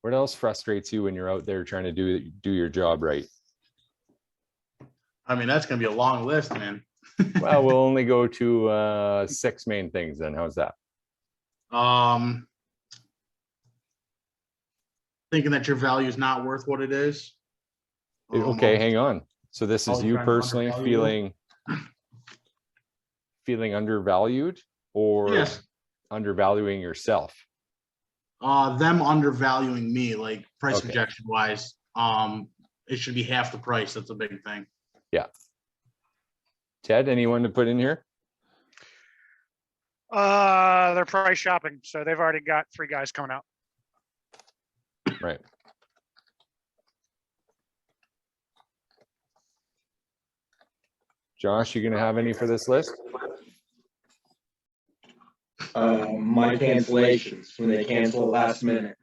What else frustrates you when you're out there trying to do your job right? I mean, that's going to be a long list, man. Well, we'll only go to 6 main things then. How's that? Thinking that your value is not worth what it is. Okay, hang on. So this is always you trying to personally undervalue feeling undervalued, or Yes. undervaluing yourself? Them undervaluing me, like price Okay. objection wise. It should be half the price. That's a big thing. Yeah. Ted, anyone to put in here? They're price shopping, so they've already got 3 guys coming out. Right. Josh, you gonna have any for this list? My cancellations, when they cancel at last minute.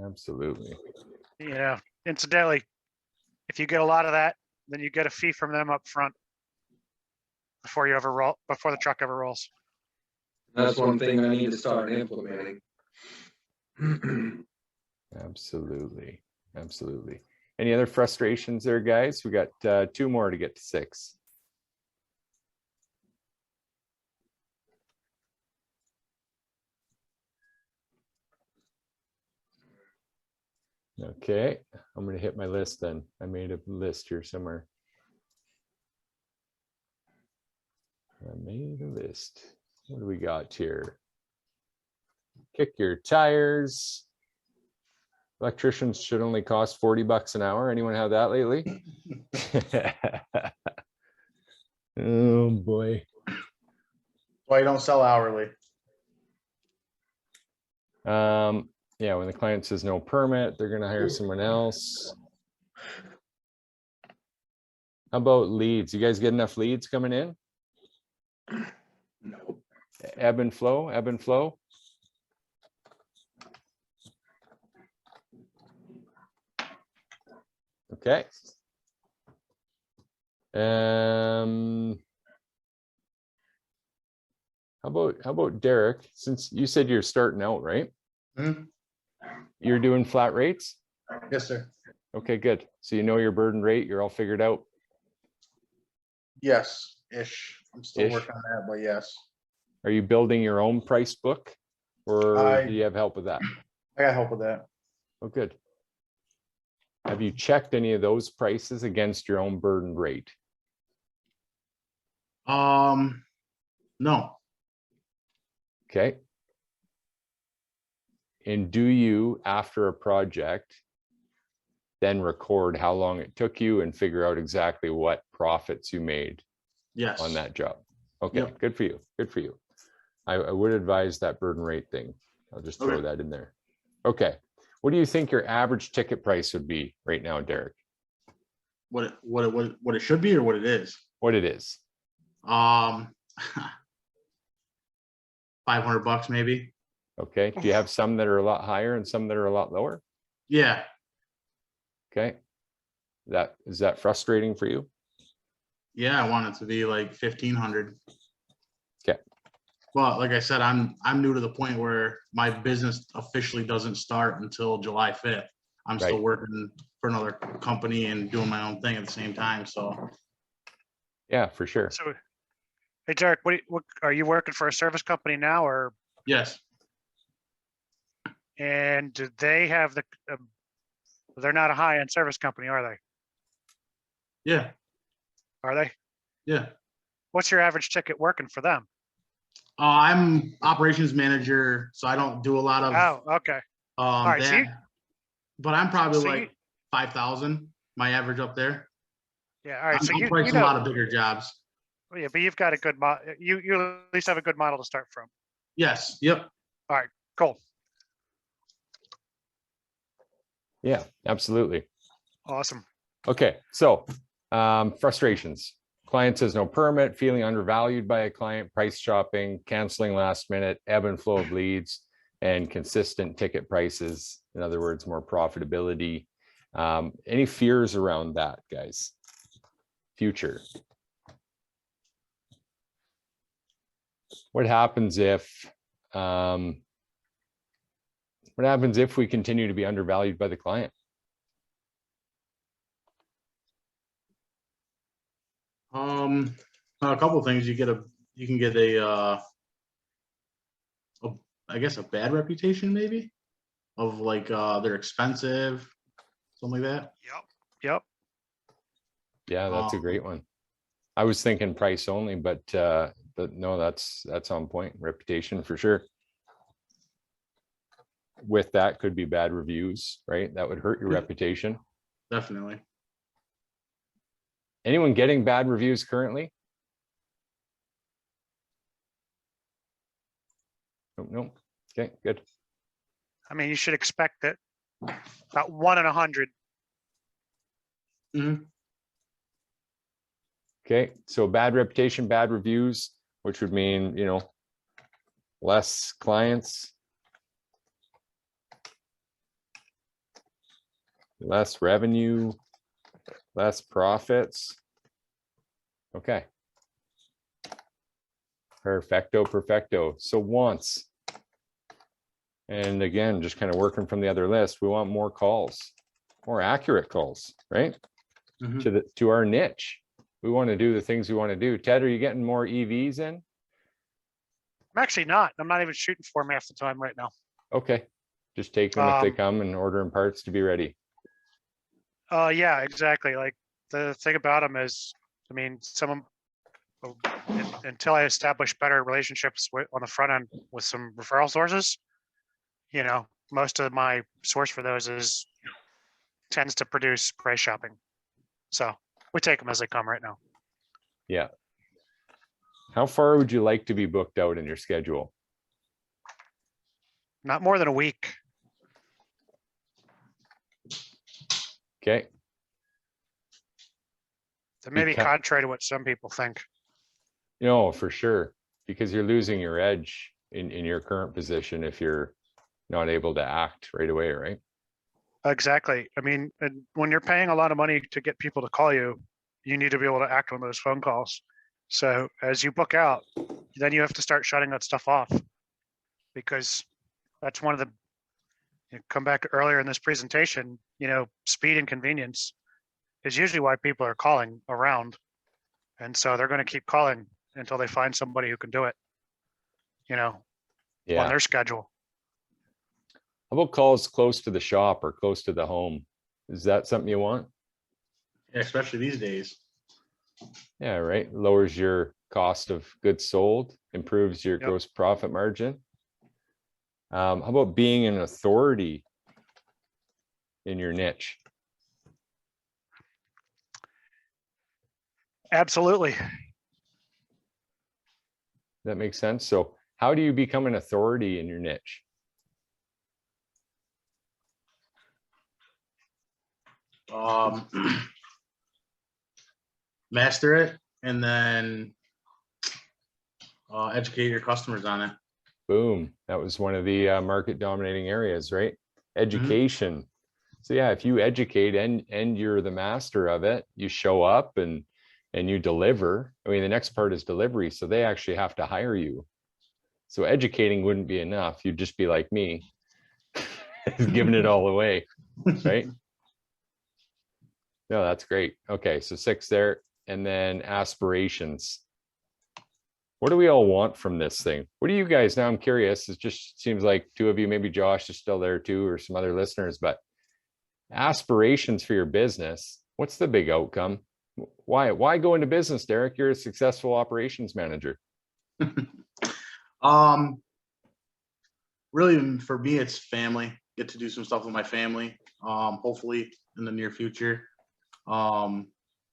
Absolutely. Yeah, incidentally, if you get a lot of that, then you get a fee from them up front before you ever roll, before the truck ever rolls. That's one thing I need to start implementing. Absolutely. Absolutely. Any other frustrations there, guys? We got 2 more to get to 6. Okay, I'm gonna hit my list then. I made a list here somewhere. I made a list. What do we got here? Kick your tires. Electricians should only cost 40 bucks an hour. Anyone have that lately? Oh boy. Why you don't sell hourly? Yeah, when the client says no permit, they're gonna hire someone else. How about leads? You guys get enough leads coming in? No. Ebb and flow, ebb and flow. Okay. How about Derek? Since you said you're starting out, right? Mhm. You're doing flat rates? Yes, sir. Okay, good. So you know your burden rate, you're all figured out. Yes, ish. I'm still Ish. working on that, but yes. Are you building your own price book? Or I- do you have help with that? I got help with that. Oh, good. Have you checked any of those prices against your own burden rate? No. Okay. And do you, after a project, then record how long it took you and figure out exactly what profits you made Yes. on that job? Okay, Yep. good for you. Good for you. I would advise that burden rate thing. I'll just throw Okay. that in there. Okay. What do you think your average ticket price would be right now, Derek? What it should be or what it is? What it is? 500 bucks maybe. Okay. Do you have some that are a lot higher and some that are a lot lower? Yeah. Okay. Is that frustrating for you? Yeah, I want it to be like 1,500. Okay. But like I said, I'm new to the point where my business officially doesn't start until July 5th. I'm still Right. working for another company and doing my own thing at the same time. So Yeah, for sure. So, hey Derek, what are you working for a service company now, or yes, and do they have the? They're not a high-end service company, are they? yeah, Are they? yeah. What's your average ticket working for them? I'm operations manager, so I don't do a lot of Oh, okay. right, so that. you- But I'm probably so like you- 5,000, my average up there. Yeah. All right. So I'm you pricing a know, lot of bigger jobs. yeah, but you've got a good you at least have a good model to start from. Yes. Yep. Cool. Yeah, absolutely. Awesome. Okay, so frustrations. Client says no permit, feeling undervalued by a client, price shopping, canceling last minute, ebb and flow of leads, and consistent ticket prices. In other words, more profitability. Any fears around that, guys? Future. What happens if we continue to be undervalued by the client? A couple of things. You can get a I guess a bad reputation maybe of like they're expensive, something like that. Yep. Yeah, that's a great one. I was thinking price only, but no, that's on point. Reputation for sure. With that could be bad reviews, right? That would hurt your Yeah. reputation. Definitely. Anyone getting bad reviews currently? Nope, nope. Okay, good. I mean, you should expect that about 1 in 100. Okay, so bad reputation, bad reviews, which would mean, less clients, less revenue, less profits. Okay. Perfecto. So wants. And again, just kind of working from the other list, we want more calls, more accurate calls, right? Mhm. To our niche. We want to do the things we want to do. Ted, are you getting more EVs in? I'm actually not. I'm not even shooting for them half the time right now. Okay. Just take them if they Um, come and ordering parts to be ready. Yeah, exactly. Like the thing about them is, I mean, until I establish better relationships on the front end with some referral sources, most of my source for those tends to produce price shopping. So we take them as they come right now. Yeah. How far would you like to be booked out in your schedule? Not more than a week. Okay. That may be Because- contrary to what some people think. For sure. Because you're losing your edge in your current position if you're not able to act right away, right? Exactly. I mean, and when you're paying a lot of money to get people to call you, you need to be able to act on those phone calls. So as you book out, then you have to start shutting that stuff off, because that's one of the, come back earlier in this presentation, speed and convenience is usually why people are calling around. And so they're going to keep calling until they find somebody who can do it, on Yeah. their schedule. How about calls close to the shop or close to the home? Is that something you want? Yeah, especially these days. Yeah, right. Lowers your cost of goods sold, improves your Yep. gross profit margin. How about being an authority in your niche? Absolutely. That makes sense. So how do you become an authority in your niche? Master it and then educate your customers on it. Boom. That was one of the market dominating areas, right? Education. So yeah, if you educate and you're the master of it, you show up and you deliver. I mean, the next part is delivery. So they actually have to hire you. So educating wouldn't be enough. You'd just be like me, giving it all away, right? No, that's great. Okay, so 6 there. And then aspirations. What do we all want from this thing? What do you guys, now I'm curious, it just seems like 2 of you, maybe Josh is still there too, or some other listeners, but aspirations for your business. What's the big outcome? Why go into business, Derek? You're a successful operations manager. Really for me, it's family. Get to do some stuff with my family. Hopefully in the near future.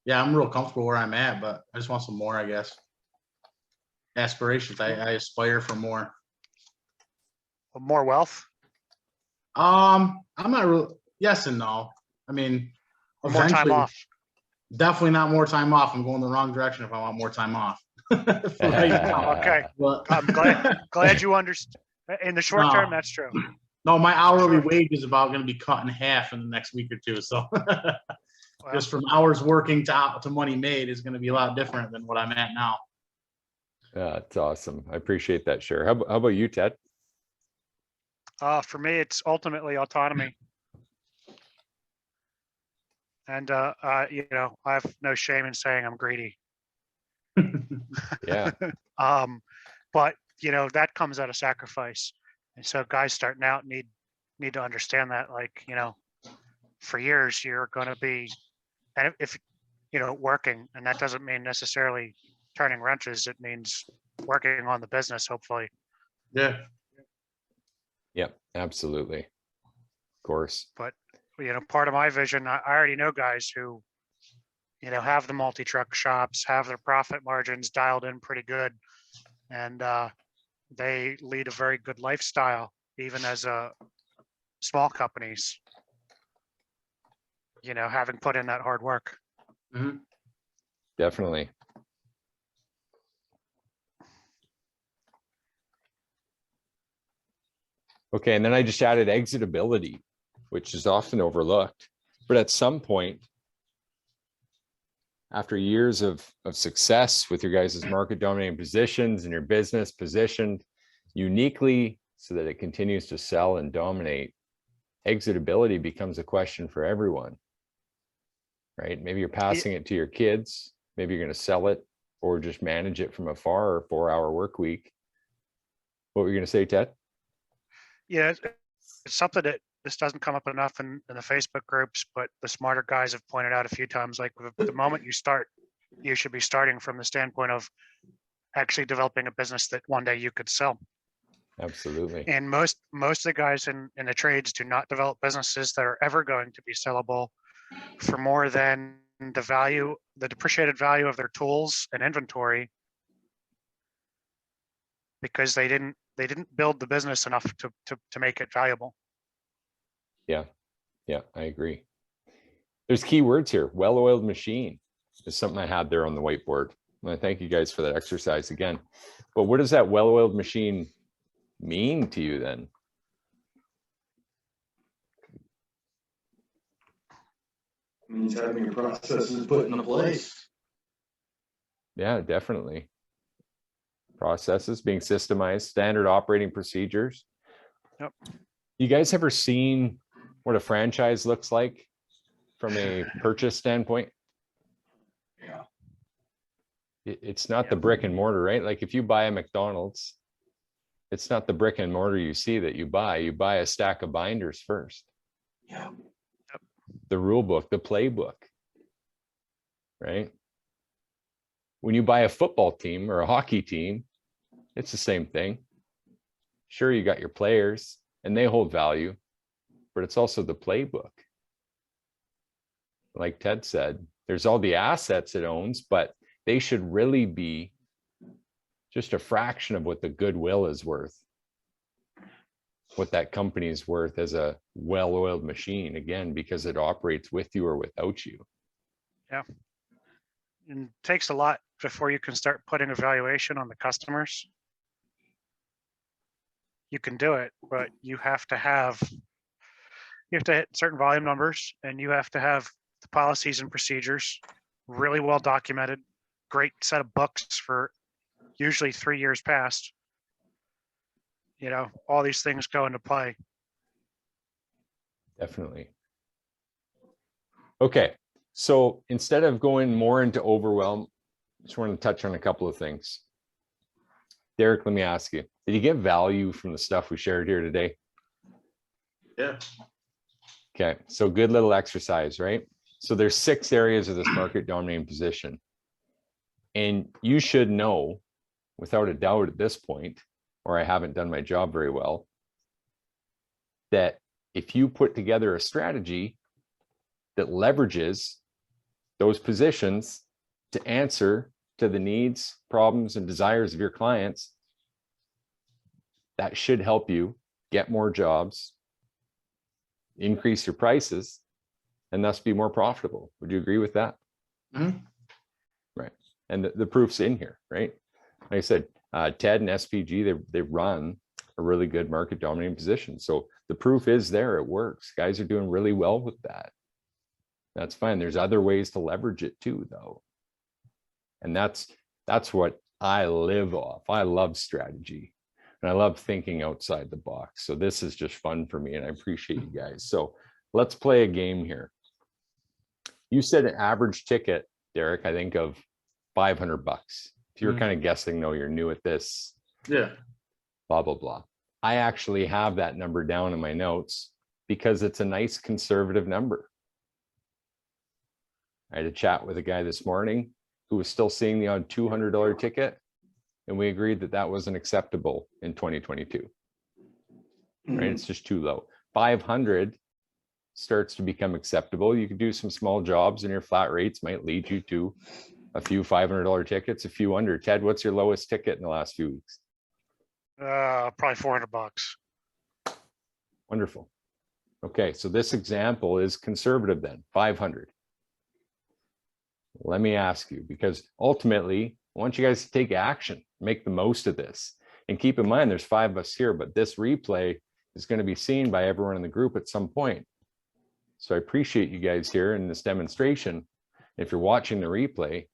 Yeah, I'm real comfortable where I'm at, but I just want some more, I guess. Aspirations. I aspire for more. More wealth, I'm not really, yes and no. I mean, or more time eventually, off. definitely not more time off. I'm going the wrong direction if I want more time off. For right now. Okay. But I'm glad you understand. In the short term, that's true. no, my hourly Sure. wage is about going to be cut in half in the next week or two. So Well, just from hours working to money made is going to be a lot different than what I'm at now. Yeah, it's awesome. I appreciate that, share. How about you, Ted? for me, it's ultimately autonomy. And, I have no shame in saying I'm greedy. Yeah, But, that comes at a sacrifice. And so guys starting out need to understand that, like, for years, you're going to be, and if, working, and that doesn't mean necessarily turning wrenches. It means working on the business, hopefully. Yeah. yeah, absolutely. Of course. But, part of my vision, I already know guys who, have the multi-truck shops, have their profit margins dialed in pretty good. And they lead a very good lifestyle, even as small companies, having put in that hard work. Mhm. Definitely. Okay, and then I just added exitability, which is often overlooked. But at some point, after years of success with your guys' market dominating positions and your business positioned uniquely so that it continues to sell and dominate, exitability becomes a question for everyone, right? Maybe you're passing it to your kids, maybe you're going to sell it or just manage it from afar, or 4-hour work week. What were you going to say, Ted? Yeah, it's something that this doesn't come up enough in the Facebook groups, but the smarter guys have pointed out a few times, like the moment you start, you should be starting from the standpoint of actually developing a business that one day you could sell. Absolutely. And most of the guys in the trades do not develop businesses that are ever going to be sellable for more than the depreciated value of their tools and inventory, because they didn't build the business enough to make it valuable. Yeah, I agree. There's key words here. Well-oiled machine is something I had there on the whiteboard. And I thank you guys for that exercise again. But what does that well-oiled machine mean to you then? Means having your processes put into place. Yeah, definitely. Processes being systemized, standard operating procedures. Yep. You guys ever seen what a franchise looks like from a purchase standpoint? Yeah. It's not the brick and mortar, right? Like if you buy a McDonald's, it's not the brick and mortar you see that you buy. You buy a stack of binders first. Yeah. The rule book, the playbook, right? When you buy a football team or a hockey team, it's the same thing. Sure, you got your players and they hold value, but it's also the playbook. Like Ted said, there's all the assets it owns, but they should really be just a fraction of what the goodwill is worth, what that company is worth as a well-oiled machine, again, because it operates with you or without you. Yeah. And it takes a lot before you can start putting a valuation on the customers. You can do it, but you have to hit certain volume numbers, and you have to have the policies and procedures really well documented, great set of books for usually 3 years past. All these things go into play. Definitely. Okay, so instead of going more into overwhelm, I just want to touch on a couple of things. Derek, let me ask you, did you get value from the stuff we shared here today? Yeah. Okay, so good little exercise, right? So there's 6 areas of this market dominating position. And you should know without a doubt at this point, or I haven't done my job very well, that if you put together a strategy that leverages those positions to answer to the needs, problems, and desires of your clients, that should help you get more jobs, increase your prices, and thus be more profitable. Would you agree with that? Mhm. Right. And the proof's in here, right? Like I said, Ted and SPG, they run a really good market dominating position. So the proof is there, it works. Guys are doing really well with that. That's fine. There's other ways to leverage it too, though. And that's what I live off. I love strategy and I love thinking outside the box. So this is just fun for me and I appreciate you guys. So let's play a game here. You said an average ticket, Derek, I think of $500. If you're kind of guessing, no, you're new at this, Yeah. blah, blah, blah. I actually have that number down in my notes because it's a nice conservative number. I had a chat with a guy this morning who was still seeing the odd $200 ticket, and we agreed that that wasn't acceptable in 2022. Right? It's just too low. 500 starts to become acceptable, you could do some small jobs and your flat rates might lead you to a few $500 tickets, a few under. Ted, what's your lowest ticket in the last few weeks? Probably $400. Wonderful. Okay, so this example is conservative then, 500. Let me ask you, because ultimately, I want you guys to take action, make the most of this. And keep in mind, there's 5 of us here, but this replay is going to be seen by everyone in the group at some point. So I appreciate you guys here in this demonstration. If you're watching the replay,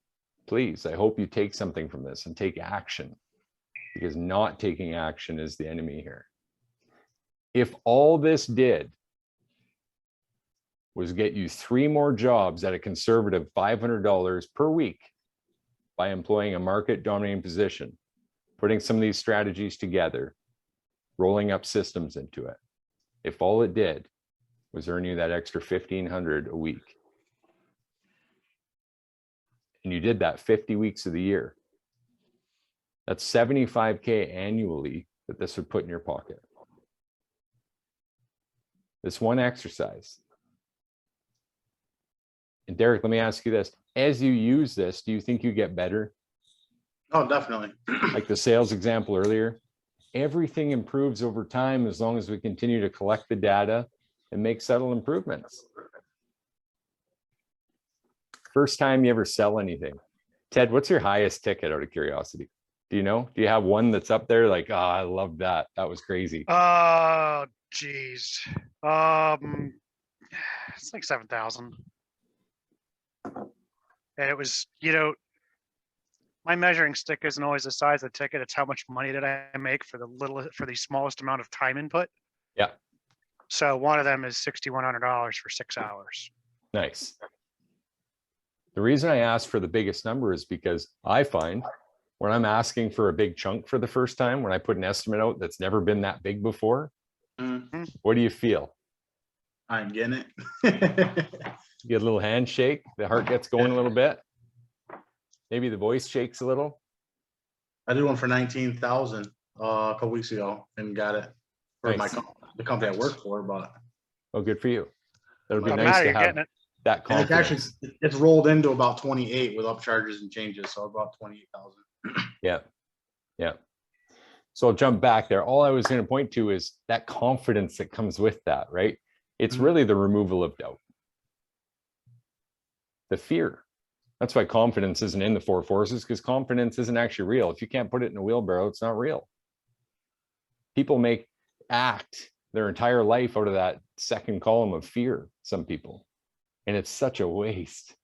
please, I hope you take something from this and take action, because not taking action is the enemy here. If all this did was get you 3 more jobs at a conservative $500 per week by employing a market dominating position, putting some of these strategies together, rolling up systems into it. If all it did was earn you that extra $1,500 a week, and you did that 50 weeks of the year, that's $75K annually that this would put in your pocket. This one exercise. And Derek, let me ask you this. As you use this, do you think you get better? Oh, definitely. Like the sales example earlier, everything improves over time as long as we continue to collect the data and make subtle improvements. First time you ever sell anything. Ted, what's your highest ticket out of curiosity? Do you know? Do you have one that's up there like, oh, I love that. That was crazy. Oh, geez. It's like 7,000. And it was, my measuring stick isn't always the size of the ticket. It's how much money did I make for the smallest amount of time input. Yeah. So one of them is $6,100 for 6 hours. Nice. The reason I asked for the biggest number is because I find when I'm asking for a big chunk for the first time, when I put an estimate out that's never been that big before, what do you feel? I'm getting it. You get a little handshake, the heart gets going a little bit. Maybe the voice shakes a little. I did one for 19,000 a couple weeks ago and got it for Nice. the company I work for, but Oh, good for you. That'll be Doesn't nice matter, to you're have getting it. that and it's confidence. actually it's rolled into about 28 with upcharges and changes, so about 28,000. Yeah. Yeah. So I'll jump back there. All I was going to point to is that confidence that comes with that, right? It's Mhm. really the removal of doubt. The fear. That's why confidence isn't in the 4 forces, because confidence isn't actually real. If you can't put it in a wheelbarrow, it's not real. People act their entire life out of that second column of fear, some people. And it's such a waste.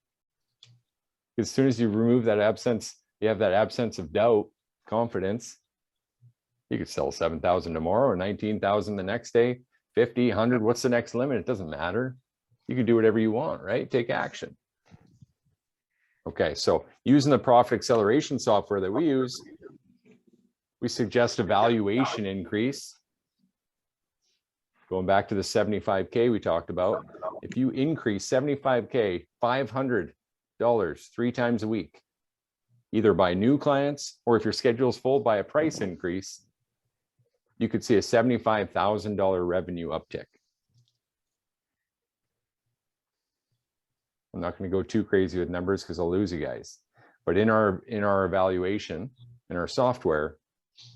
As soon as you remove that absence, you have that absence of doubt, confidence. You could sell 7,000 tomorrow or 19,000 the next day, 50, 100. What's the next limit? It doesn't matter. You can do whatever you want, right? Take action. Okay, so using the profit acceleration software that we use, we suggest a valuation increase. Going back to the 75K we talked about, if you increase 75K, $500 3 times a week, either by new clients or if your schedule is full, by a price increase, you could see a $75,000 revenue uptick. I'm not going to go too crazy with numbers because I'll lose you guys. But in our evaluation, in our software,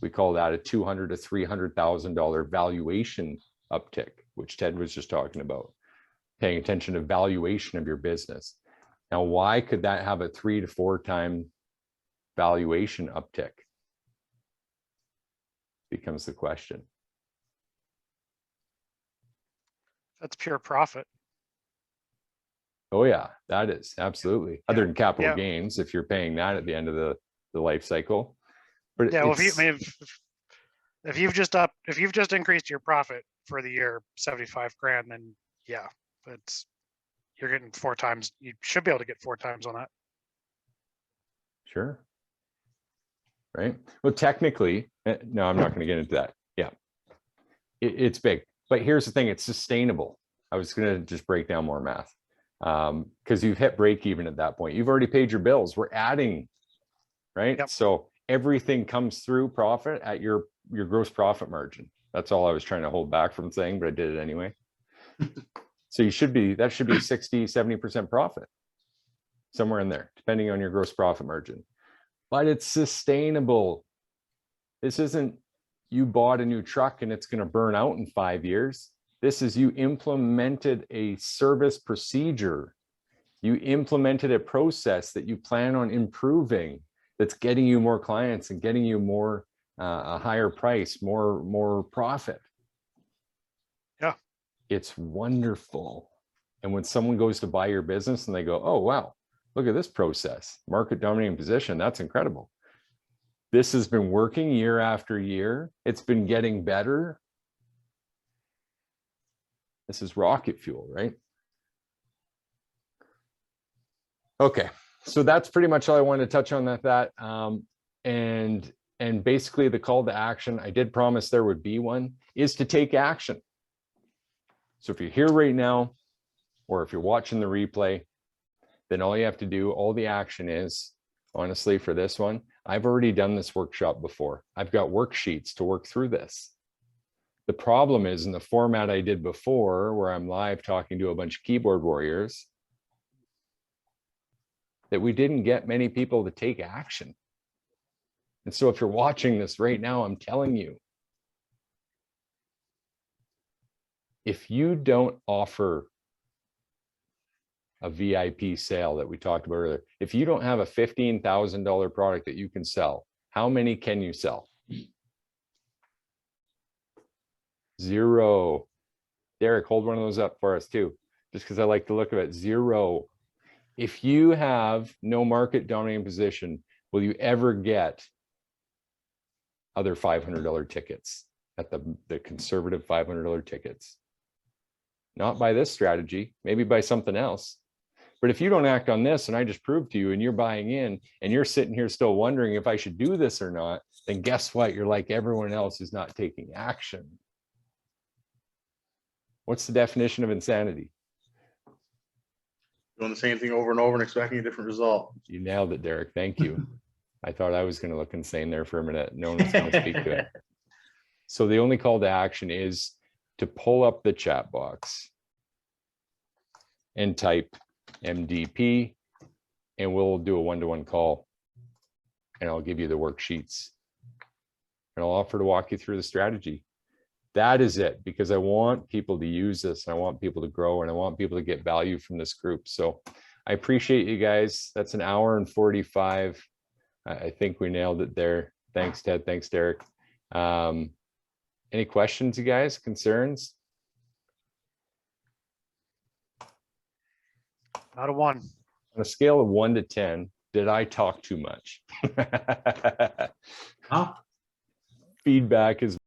we call that a $200,000 to $300,000 valuation uptick, which Ted was just talking about, paying attention to valuation of your business. Now, why could that have a 3 to 4 time valuation uptick? Becomes the question. That's pure profit. Oh yeah, that is absolutely. Other than capital Yeah. gains, if you're paying that at the end of the life cycle. But Yeah, well, it's, if you've just increased your profit for the year 75 grand, then yeah, you're getting 4 times. You should be able to get 4 times on that. sure. Right. Well, technically, no, I'm not going to get into that. Yeah, it's big. But here's the thing: it's sustainable. I was going to just break down more math because you've hit break even at that point. You've already paid your bills. We're adding, right? Yep. So everything comes through profit at your gross profit margin. That's all I was trying to hold back from saying, but I did it anyway. So that should be 60-70% profit. Somewhere in there, depending on your gross profit margin. But it's sustainable. This isn't you bought a new truck and it's going to burn out in 5 years. This is you implemented a service procedure. You implemented a process that you plan on improving, that's getting you more clients and getting you more a higher price, more profit. Yeah. It's wonderful. And when someone goes to buy your business and they go, oh, wow, look at this process, market dominating position. That's incredible. This has been working year after year. It's been getting better. This is rocket fuel, right? Okay, so that's pretty much all I wanted to touch on that. And basically the call to action, I did promise there would be one, is to take action. So if you're here right now, or if you're watching the replay, then all you have to do, all the action is, honestly, for this one, I've already done this workshop before. I've got worksheets to work through this. The problem is in the format I did before, where I'm live talking to a bunch of keyboard warriors, that we didn't get many people to take action. And so if you're watching this right now, I'm telling you, if you don't offer a VIP sale that we talked about earlier, if you don't have a $15,000 product that you can sell, how many can you sell? 0. Derek, hold one of those up for us too, just because I like the look of it. 0. If you have no market dominating position, will you ever get other $500 tickets at the conservative $500 tickets? Not by this strategy, maybe by something else. But if you don't act on this, and I just proved to you, and you're buying in, and you're sitting here still wondering if I should do this or not, then guess what? You're like everyone else who's not taking action. What's the definition of insanity? Doing the same thing over and over and expecting a different result. You nailed it, Derek. Thank you. I thought I was going to look insane there for a minute. No one was going to speak to it. So the only call to action is to pull up the chat box and type MDP, and we'll do a one-to-one call, and I'll give you the worksheets, and I'll offer to walk you through the strategy. That is it, because I want people to use this, and I want people to grow, and I want people to get value from this group. So I appreciate you guys. That's an hour and 45. I think we nailed it there. Thanks, Ted. Thanks, Derek. Any questions, you guys? Concerns? Out of 1. On a scale of 1 to 10, did I talk too much? Huh? Feedback is